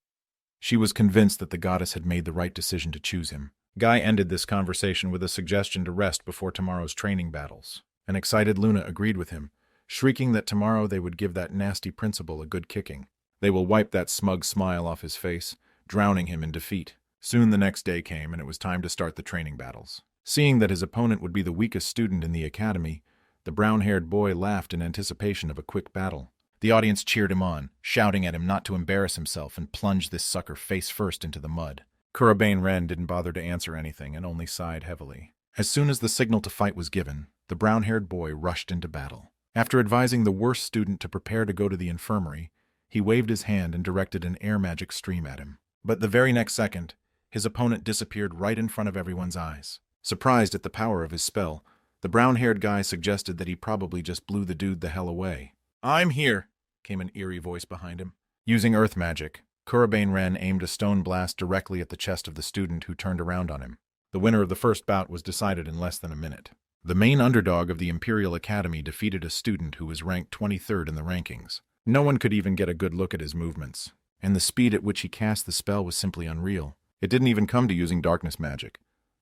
She was convinced that the goddess had made the right decision to choose him. Guy ended this conversation with a suggestion to rest before tomorrow's training battles. An excited Luna agreed with him, shrieking that tomorrow they would give that nasty principal a good kicking. They will wipe that smug smile off his face, drowning him in defeat. Soon the next day came, and it was time to start the training battles. Seeing that his opponent would be the weakest student in the academy, the brown-haired boy laughed in anticipation of a quick battle. The audience cheered him on, shouting at him not to embarrass himself and plunge this sucker face first into the mud. Kurobane Ren didn't bother to answer anything and only sighed heavily. As soon as the signal to fight was given, the brown-haired boy rushed into battle. After advising the worst student to prepare to go to the infirmary, he waved his hand and directed an air magic stream at him. But the very next second, his opponent disappeared right in front of everyone's eyes. Surprised at the power of his spell, the brown-haired guy suggested that he probably just blew the dude the hell away. "I'm here," came an eerie voice behind him. Using earth magic, Kurobane Ren aimed a stone blast directly at the chest of the student who turned around on him. The winner of the first bout was decided in less than a minute. The main underdog of the Imperial Academy defeated a student who was ranked 23rd in the rankings. No one could even get a good look at his movements, and the speed at which he cast the spell was simply unreal. It didn't even come to using darkness magic,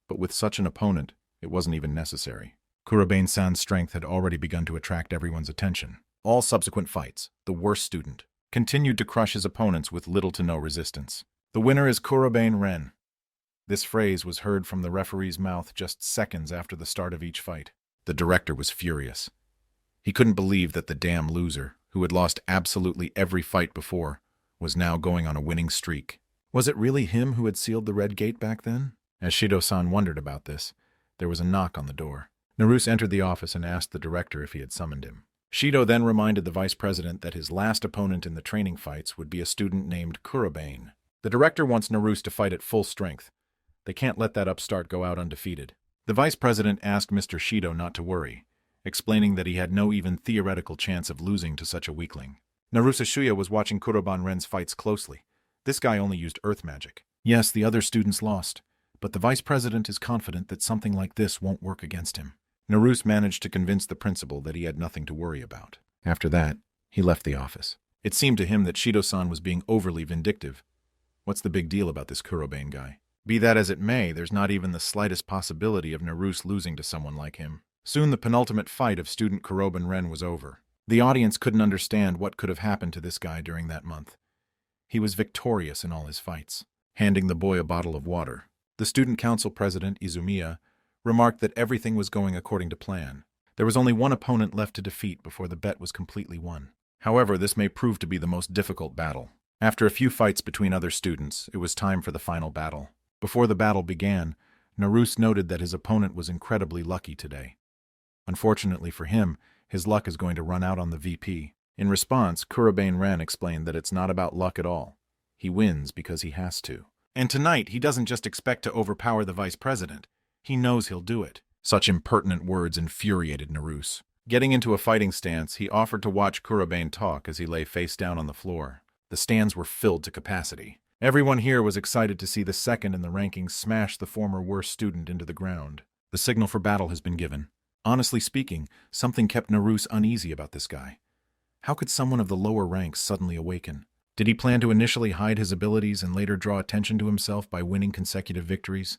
but with such an opponent, it wasn't even necessary. Kurobane-san's strength had already begun to attract everyone's attention. All subsequent fights, the worst student continued to crush his opponents with little to no resistance. The winner is Kurobane Ren. This phrase was heard from the referee's mouth just seconds after the start of each fight. The director was furious. He couldn't believe that the damn loser, who had lost absolutely every fight before, was now going on a winning streak. Was it really him who had sealed the red gate back then? As Shido-san wondered about this, there was a knock on the door. Naruse entered the office and asked the director if he had summoned him. Shido then reminded the vice president that his last opponent in the training fights would be a student named Kurobane. The director wants Naruse to fight at full strength. They can't let that upstart go out undefeated. The vice president asked Mr. Shido not to worry, explaining that he had no even theoretical chance of losing to such a weakling. Naruse Shuya was watching Kuroban Ren's fights closely. This guy only used earth magic. Yes, the other students lost, but the vice president is confident that something like this won't work against him. Naruse managed to convince the principal that he had nothing to worry about. After that, he left the office. It seemed to him that Shido-san was being overly vindictive. What's the big deal about this Kurobane guy? Be that as it may, there's not even the slightest possibility of Naruse losing to someone like him. Soon the penultimate fight of student Kuroban Ren was over. The audience couldn't understand what could have happened to this guy during that month. He was victorious in all his fights, handing the boy a bottle of water. The student council president, Izumiya, remarked that everything was going according to plan. There was only one opponent left to defeat before the bet was completely won. However, this may prove to be the most difficult battle. After a few fights between other students, it was time for the final battle. Before the battle began, Naruse noted that his opponent was incredibly lucky today. Unfortunately for him, his luck is going to run out on the VP. In response, Kurobane Ren explained that it's not about luck at all. He wins because he has to. And tonight, he doesn't just expect to overpower the vice president. He knows he'll do it. Such impertinent words infuriated Naruse. Getting into a fighting stance, he offered to watch Kurobane talk as he lay face down on the floor. The stands were filled to capacity. Everyone here was excited to see the second in the rankings smash the former worst student into the ground. The signal for battle has been given. Honestly speaking, something kept Naruse uneasy about this guy. How could someone of the lower ranks suddenly awaken? Did he plan to initially hide his abilities and later draw attention to himself by winning consecutive victories?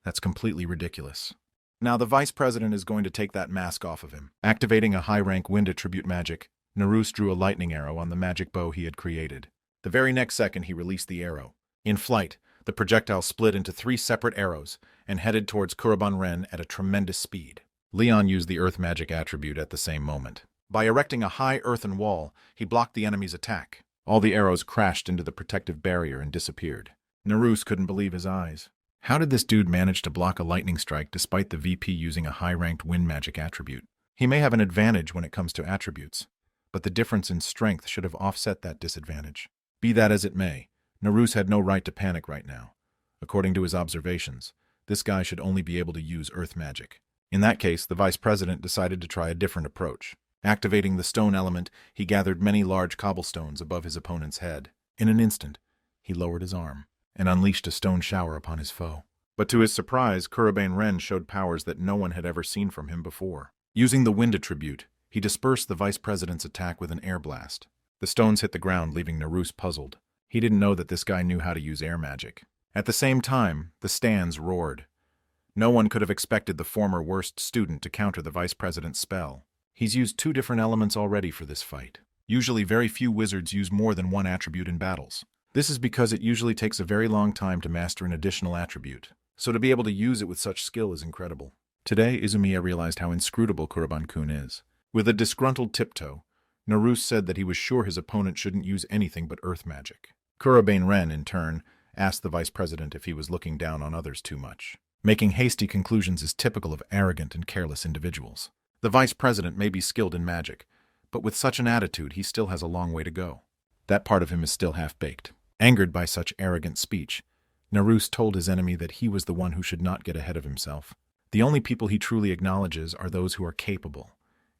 That's completely ridiculous. Now the vice president is going to take that mask off of him. Activating a high-rank wind attribute magic, Naruse drew a lightning arrow on the magic bow he had created. The very next second he released the arrow. In flight, the projectile split into 3 separate arrows and headed towards Kuroban Ren at a tremendous speed. Leon used the earth magic attribute at the same moment. By erecting a high earthen wall, he blocked the enemy's attack. All the arrows crashed into the protective barrier and disappeared. Naruse couldn't believe his eyes. How did this dude manage to block a lightning strike despite the VP using a high-ranked wind magic attribute? He may have an advantage when it comes to attributes, but the difference in strength should have offset that disadvantage. Be that as it may, Naruse had no right to panic right now. According to his observations, this guy should only be able to use earth magic. In that case, the vice president decided to try a different approach. Activating the stone element, he gathered many large cobblestones above his opponent's head. In an instant, he lowered his arm and unleashed a stone shower upon his foe. But to his surprise, Kurobane Ren showed powers that no one had ever seen from him before. Using the wind attribute, he dispersed the vice president's attack with an air blast. The stones hit the ground, leaving Naruse puzzled. He didn't know that this guy knew how to use air magic. At the same time, the stands roared. No one could have expected the former worst student to counter the vice president's spell. He's used 2 different elements already for this fight. Usually very few wizards use more than one attribute in battles. This is because it usually takes a very long time to master an additional attribute, so to be able to use it with such skill is incredible. Today, Izumiya realized how inscrutable Kuroban-kun is. With a disgruntled tiptoe, Naruse said that he was sure his opponent shouldn't use anything but earth magic. Kurobane Ren, in turn, asked the vice president if he was looking down on others too much. Making hasty conclusions is typical of arrogant and careless individuals. The vice president may be skilled in magic, but with such an attitude he still has a long way to go. That part of him is still half-baked. Angered by such arrogant speech, Naruse told his enemy that he was the one who should not get ahead of himself. The only people he truly acknowledges are those who are capable,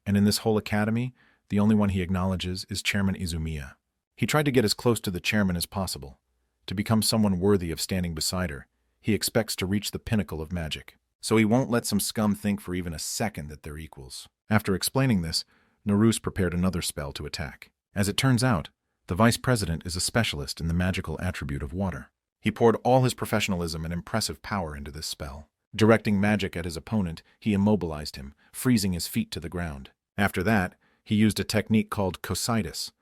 and in this whole academy, the only one he acknowledges is Chairman Izumiya. He tried to get as close to the chairman as possible. To become someone worthy of standing beside her, he expects to reach the pinnacle of magic. So he won't let some scum think for even a second that they're equals. After explaining this, Naruse prepared another spell to attack. As it turns out, the vice president is a specialist in the magical attribute of water. He poured all his professionalism and impressive power into this spell. Directing magic at his opponent, he immobilized him, freezing his feet to the ground. After that, he used a technique called cositis.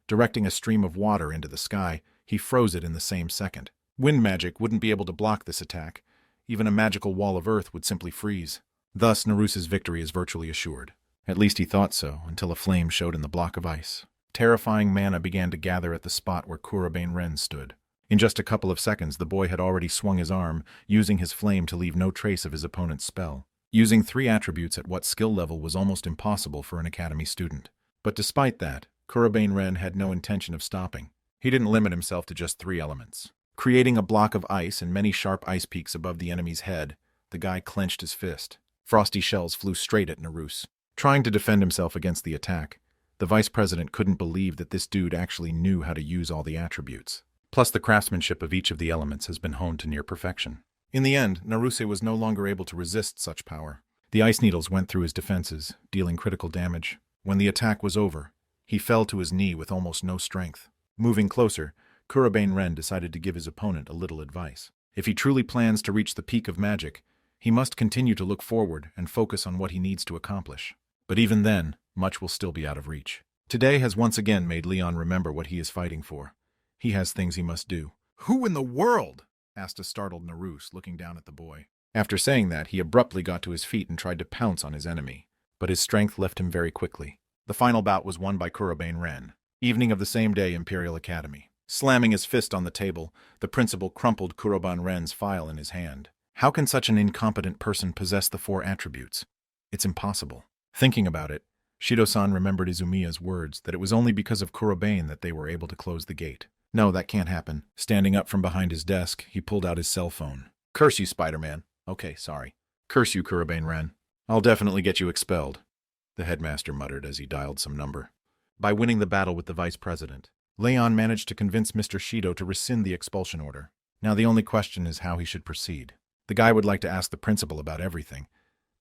Directing a stream of water into the sky, he froze it in the same second. Wind magic wouldn't be able to block this attack. Even a magical wall of earth would simply freeze. Thus, Naruse's victory is virtually assured. At least he thought so, until a flame showed in the block of ice. Terrifying mana began to gather at the spot where Kurobane Ren stood. In just a couple of seconds, the boy had already swung his arm, using his flame to leave no trace of his opponent's spell. Using 3 attributes at what skill level was almost impossible for an academy student. But despite that, Kurobane Ren had no intention of stopping. He didn't limit himself to just 3 elements. Creating a block of ice and many sharp ice peaks above the enemy's head, the guy clenched his fist. Frosty shells flew straight at Naruse. Trying to defend himself against the attack, the vice president couldn't believe that this dude actually knew how to use all the attributes. Plus, the craftsmanship of each of the elements has been honed to near perfection. In the end, Naruse was no longer able to resist such power. The ice needles went through his defenses, dealing critical damage. When the attack was over, he fell to his knee with almost no strength. Moving closer, Kurobane Ren decided to give his opponent a little advice. If he truly plans to reach the peak of magic, he must continue to look forward and focus on what he needs to accomplish. But even then, much will still be out of reach. Today has once again made Leon remember what he is fighting for. He has things he must do. "Who in the world?" asked a startled Naruse, looking down at the boy. After saying that, he abruptly got to his feet and tried to pounce on his enemy. But his strength left him very quickly. The final bout was won by Kurobane Ren. Evening of the same day, Imperial Academy. Slamming his fist on the table, the principal crumpled Kurobane Ren's file in his hand. How can such an incompetent person possess the 4 attributes? It's impossible. Thinking about it, Shido-san remembered Izumiya's words that it was only because of Kurobane that they were able to close the gate. No, that can't happen. Standing up from behind his desk, he pulled out his cell phone. "Curse you, Spider-Man." "Okay, sorry." "Curse you, Kurobane Ren. I'll definitely get you expelled," the headmaster muttered as he dialed some number. By winning the battle with the vice president, Leon managed to convince Mr. Shido to rescind the expulsion order. Now the only question is how he should proceed. The guy would like to ask the principal about everything,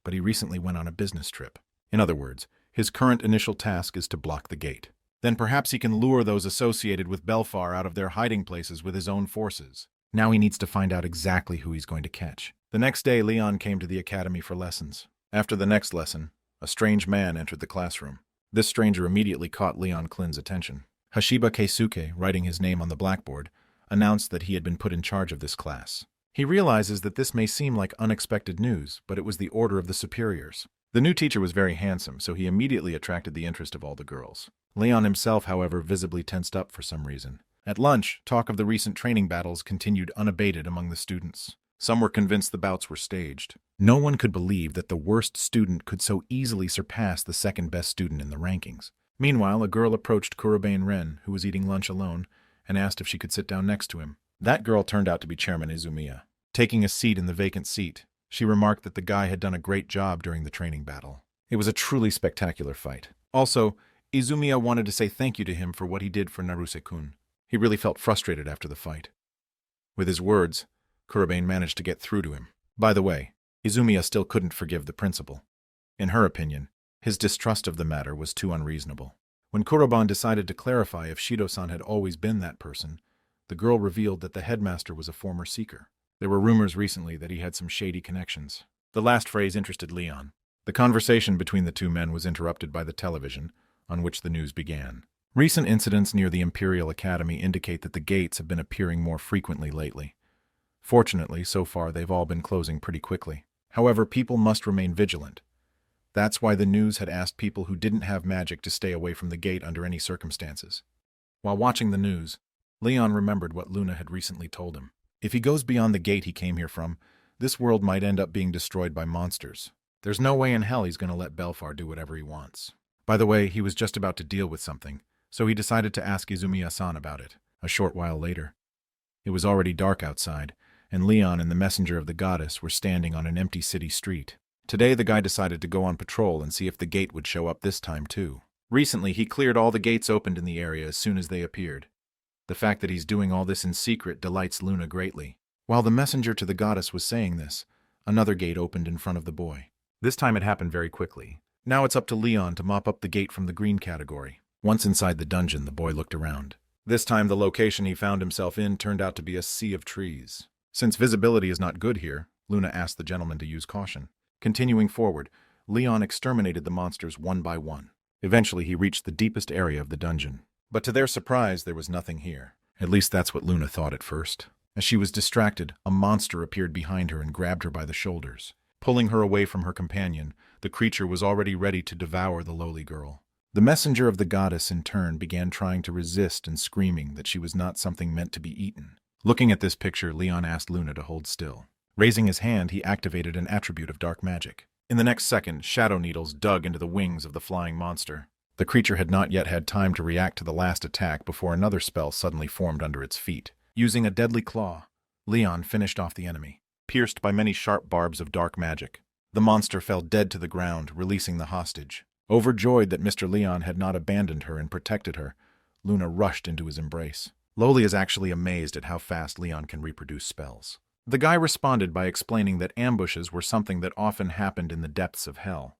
but he recently went on a business trip. In other words, his current initial task is to block the gate. Then perhaps he can lure those associated with Belfar out of their hiding places with his own forces. Now he needs to find out exactly who he's going to catch. The next day, Leon came to the academy for lessons. After the next lesson, a strange man entered the classroom. This stranger immediately caught Leon Klin's attention. Hashiba Keisuke, writing his name on the blackboard, announced that he had been put in charge of this class. He realizes that this may seem like unexpected news, but it was the order of the superiors. The new teacher was very handsome, so he immediately attracted the interest of all the girls. Leon himself, however, visibly tensed up for some reason. At lunch, talk of the recent training battles continued unabated among the students. Some were convinced the bouts were staged. No one could believe that the worst student could so easily surpass the second-best student in the rankings. Meanwhile, a girl approached Kurobane Ren, who was eating lunch alone, and asked if she could sit down next to him. That girl turned out to be Chairman Izumiya. Taking a seat in the vacant seat, she remarked that the guy had done a great job during the training battle. It was a truly spectacular fight. Also, Izumiya wanted to say thank you to him for what he did for Naruse-kun. He really felt frustrated after the fight. With his words, Kurobane managed to get through to him. By the way, Izumiya still couldn't forgive the principal. In her opinion, his distrust of the matter was too unreasonable. When Kurobane decided to clarify if Shido-san had always been that person, the girl revealed that the headmaster was a former seeker. There were rumors recently that he had some shady connections. The last phrase interested Leon. The conversation between the two men was interrupted by the television, on which the news began. Recent incidents near the Imperial Academy indicate that the gates have been appearing more frequently lately. Fortunately, so far they've all been closing pretty quickly. However, people must remain vigilant. That's why the news had asked people who didn't have magic to stay away from the gate under any circumstances. While watching the news, Leon remembered what Luna had recently told him. If he goes beyond the gate he came here from, this world might end up being destroyed by monsters. There's no way in hell he's going to let Belfar do whatever he wants. By the way, he was just about to deal with something, so he decided to ask Izumiya-san about it. A short while later, it was already dark outside, and Leon and the messenger of the goddess were standing on an empty city street. Today the guy decided to go on patrol and see if the gate would show up this time too. Recently, he cleared all the gates opened in the area as soon as they appeared. The fact that he's doing all this in secret delights Luna greatly. While the messenger to the goddess was saying this, another gate opened in front of the boy. This time it happened very quickly. Now it's up to Leon to mop up the gate from the green category. Once inside the dungeon, the boy looked around. This time the location he found himself in turned out to be a sea of trees. Since visibility is not good here, Luna asked the gentleman to use caution. Continuing forward, Leon exterminated the monsters one by one. Eventually he reached the deepest area of the dungeon. But to their surprise, there was nothing here. At least that's what Luna thought at first. As she was distracted, a monster appeared behind her and grabbed her by the shoulders. Pulling her away from her companion, the creature was already ready to devour the lowly girl. The messenger of the goddess, in turn, began trying to resist and screaming that she was not something meant to be eaten. Looking at this picture, Leon asked Luna to hold still. Raising his hand, he activated an attribute of dark magic. In the next second, shadow needles dug into the wings of the flying monster. The creature had not yet had time to react to the last attack before another spell suddenly formed under its feet. Using a deadly claw, Leon finished off the enemy, pierced by many sharp barbs of dark magic. The monster fell dead to the ground, releasing the hostage. Overjoyed that Mr. Leon had not abandoned her and protected her, Luna rushed into his embrace. Loli is actually amazed at how fast Leon can reproduce spells. The guy responded by explaining that ambushes were something that often happened in the depths of hell.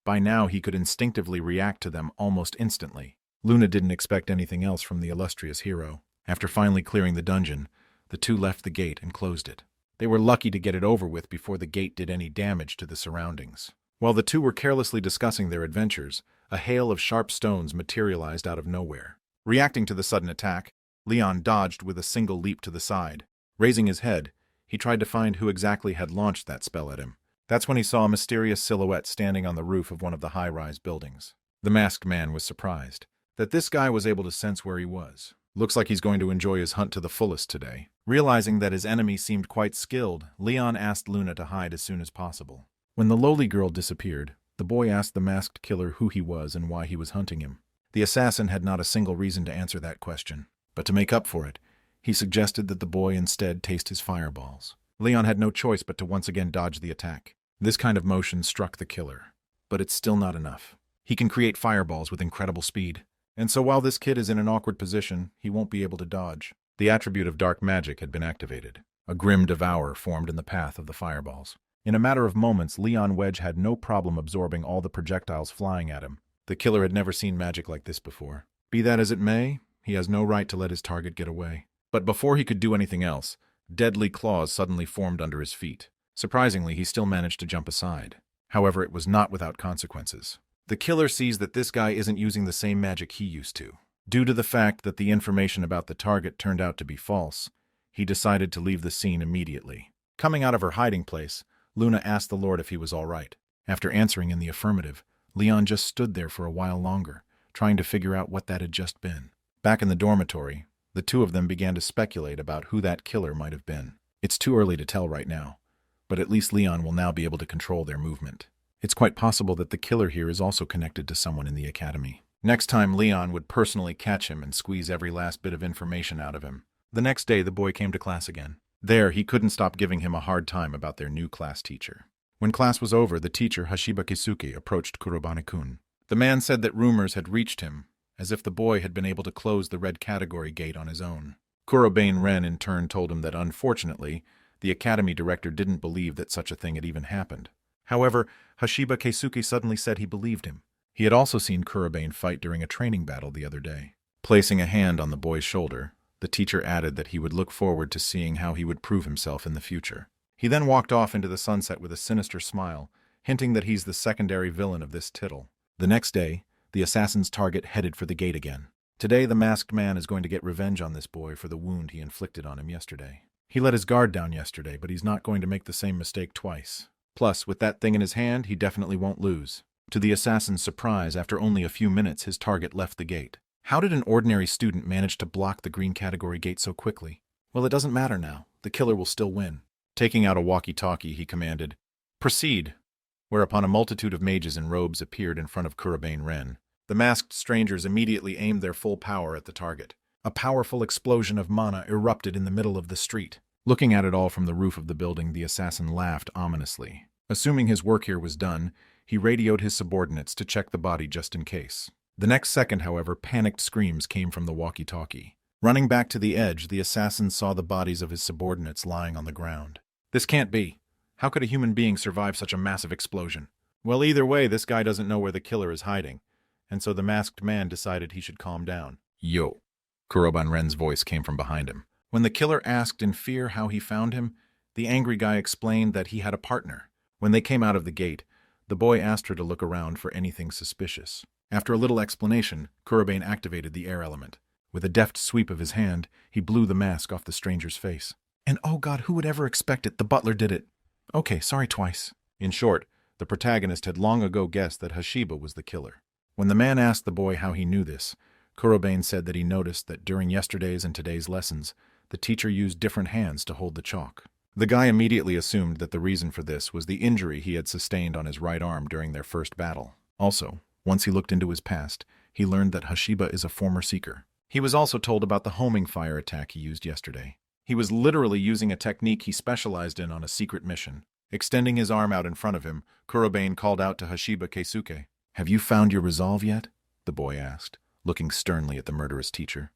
By now he could instinctively react to them almost instantly. Luna didn't expect anything else from the illustrious hero. After finally clearing the dungeon, the two left the gate and closed it. They were lucky to get it over with before the gate did any damage to the surroundings. While the two were carelessly discussing their adventures, a hail of sharp stones materialized out of nowhere. Reacting to the sudden attack, Leon dodged with a single leap to the side. Raising his head, he tried to find who exactly had launched that spell at him. That's when he saw a mysterious silhouette standing on the roof of one of the high-rise buildings. The masked man was surprised that this guy was able to sense where he was. Looks like he's going to enjoy his hunt to the fullest today. Realizing that his enemy seemed quite skilled, Leon asked Luna to hide as soon as possible. When the lowly girl disappeared, the boy asked the masked killer who he was and why he was hunting him. The assassin had not a single reason to answer that question, but to make up for it, he suggested that the boy instead taste his fireballs. Leon had no choice but to once again dodge the attack. This kind of motion struck the killer, but it's still not enough. He can create fireballs with incredible speed, and so while this kid is in an awkward position, he won't be able to dodge. The attribute of dark magic had been activated. A grim devourer formed in the path of the fireballs. In a matter of moments, Leon Wedge had no problem absorbing all the projectiles flying at him. The killer had never seen magic like this before. Be that as it may, he has no right to let his target get away. But before he could do anything else, deadly claws suddenly formed under his feet. Surprisingly, he still managed to jump aside. However, it was not without consequences. The killer sees that this guy isn't using the same magic he used to. Due to the fact that the information about the target turned out to be false, he decided to leave the scene immediately. Coming out of her hiding place, Luna asked the Lord if he was all right. After answering in the affirmative, Leon just stood there for a while longer, trying to figure out what that had just been. Back in the dormitory, the two of them began to speculate about who that killer might have been. It's too early to tell right now, but at least Leon will now be able to control their movement. It's quite possible that the killer here is also connected to someone in the academy. Next time, Leon would personally catch him and squeeze every last bit of information out of him. The next day, the boy came to class again. There, he couldn't stop giving him a hard time about their new class teacher. When class was over, the teacher, Hashiba Kisuke, approached Kurobane-kun. The man said that rumors had reached him, as if the boy had been able to close the red category gate on his own. Kurobane-ren in turn told him that unfortunately, the academy director didn't believe that such a thing had even happened. However, Hashiba Keisuke suddenly said he believed him. He had also seen Kurobane fight during a training battle the other day. Placing a hand on the boy's shoulder, the teacher added that he would look forward to seeing how he would prove himself in the future. He then walked off into the sunset with a sinister smile, hinting that he's the secondary villain of this tittle. The next day, the assassin's target headed for the gate again. Today, the masked man is going to get revenge on this boy for the wound he inflicted on him yesterday. He let his guard down yesterday, but he's not going to make the same mistake twice. Plus, with that thing in his hand, he definitely won't lose. To the assassin's surprise, after only a few minutes, his target left the gate. How did an ordinary student manage to block the green category gate so quickly? Well, it doesn't matter now. The killer will still win. Taking out a walkie-talkie, he commanded, "Proceed," whereupon a multitude of mages in robes appeared in front of Kurobane-ren. The masked strangers immediately aimed their full power at the target. A powerful explosion of mana erupted in the middle of the street. Looking at it all from the roof of the building, the assassin laughed ominously. Assuming his work here was done, he radioed his subordinates to check the body just in case. The next second, however, panicked screams came from the walkie-talkie. Running back to the edge, the assassin saw the bodies of his subordinates lying on the ground. This can't be. How could a human being survive such a massive explosion? Well, either way, this guy doesn't know where the killer is hiding, and so the masked man decided he should calm down. "Yo," Kurobane-ren's voice came from behind him. When the killer asked in fear how he found him, the angry guy explained that he had a partner. When they came out of the gate, the boy asked her to look around for anything suspicious. After a little explanation, Kurobane activated the air element. With a deft sweep of his hand, he blew the mask off the stranger's face. And oh god, who would ever expect it? The butler did it. Okay, sorry twice. In short, the protagonist had long ago guessed that Hashiba was the killer. When the man asked the boy how he knew this, Kurobane said that he noticed that during yesterday's and today's lessons, the teacher used different hands to hold the chalk. The guy immediately assumed that the reason for this was the injury he had sustained on his right arm during their first battle. Also, once he looked into his past, he learned that Hashiba is a former seeker. He was also told about the homing fire attack he used yesterday. He was literally using a technique he specialized in on a secret mission. Extending his arm out in front of him, Kurobane called out to Hashiba Keisuke. "Have you found your resolve yet?" the boy asked, looking sternly at the murderous teacher.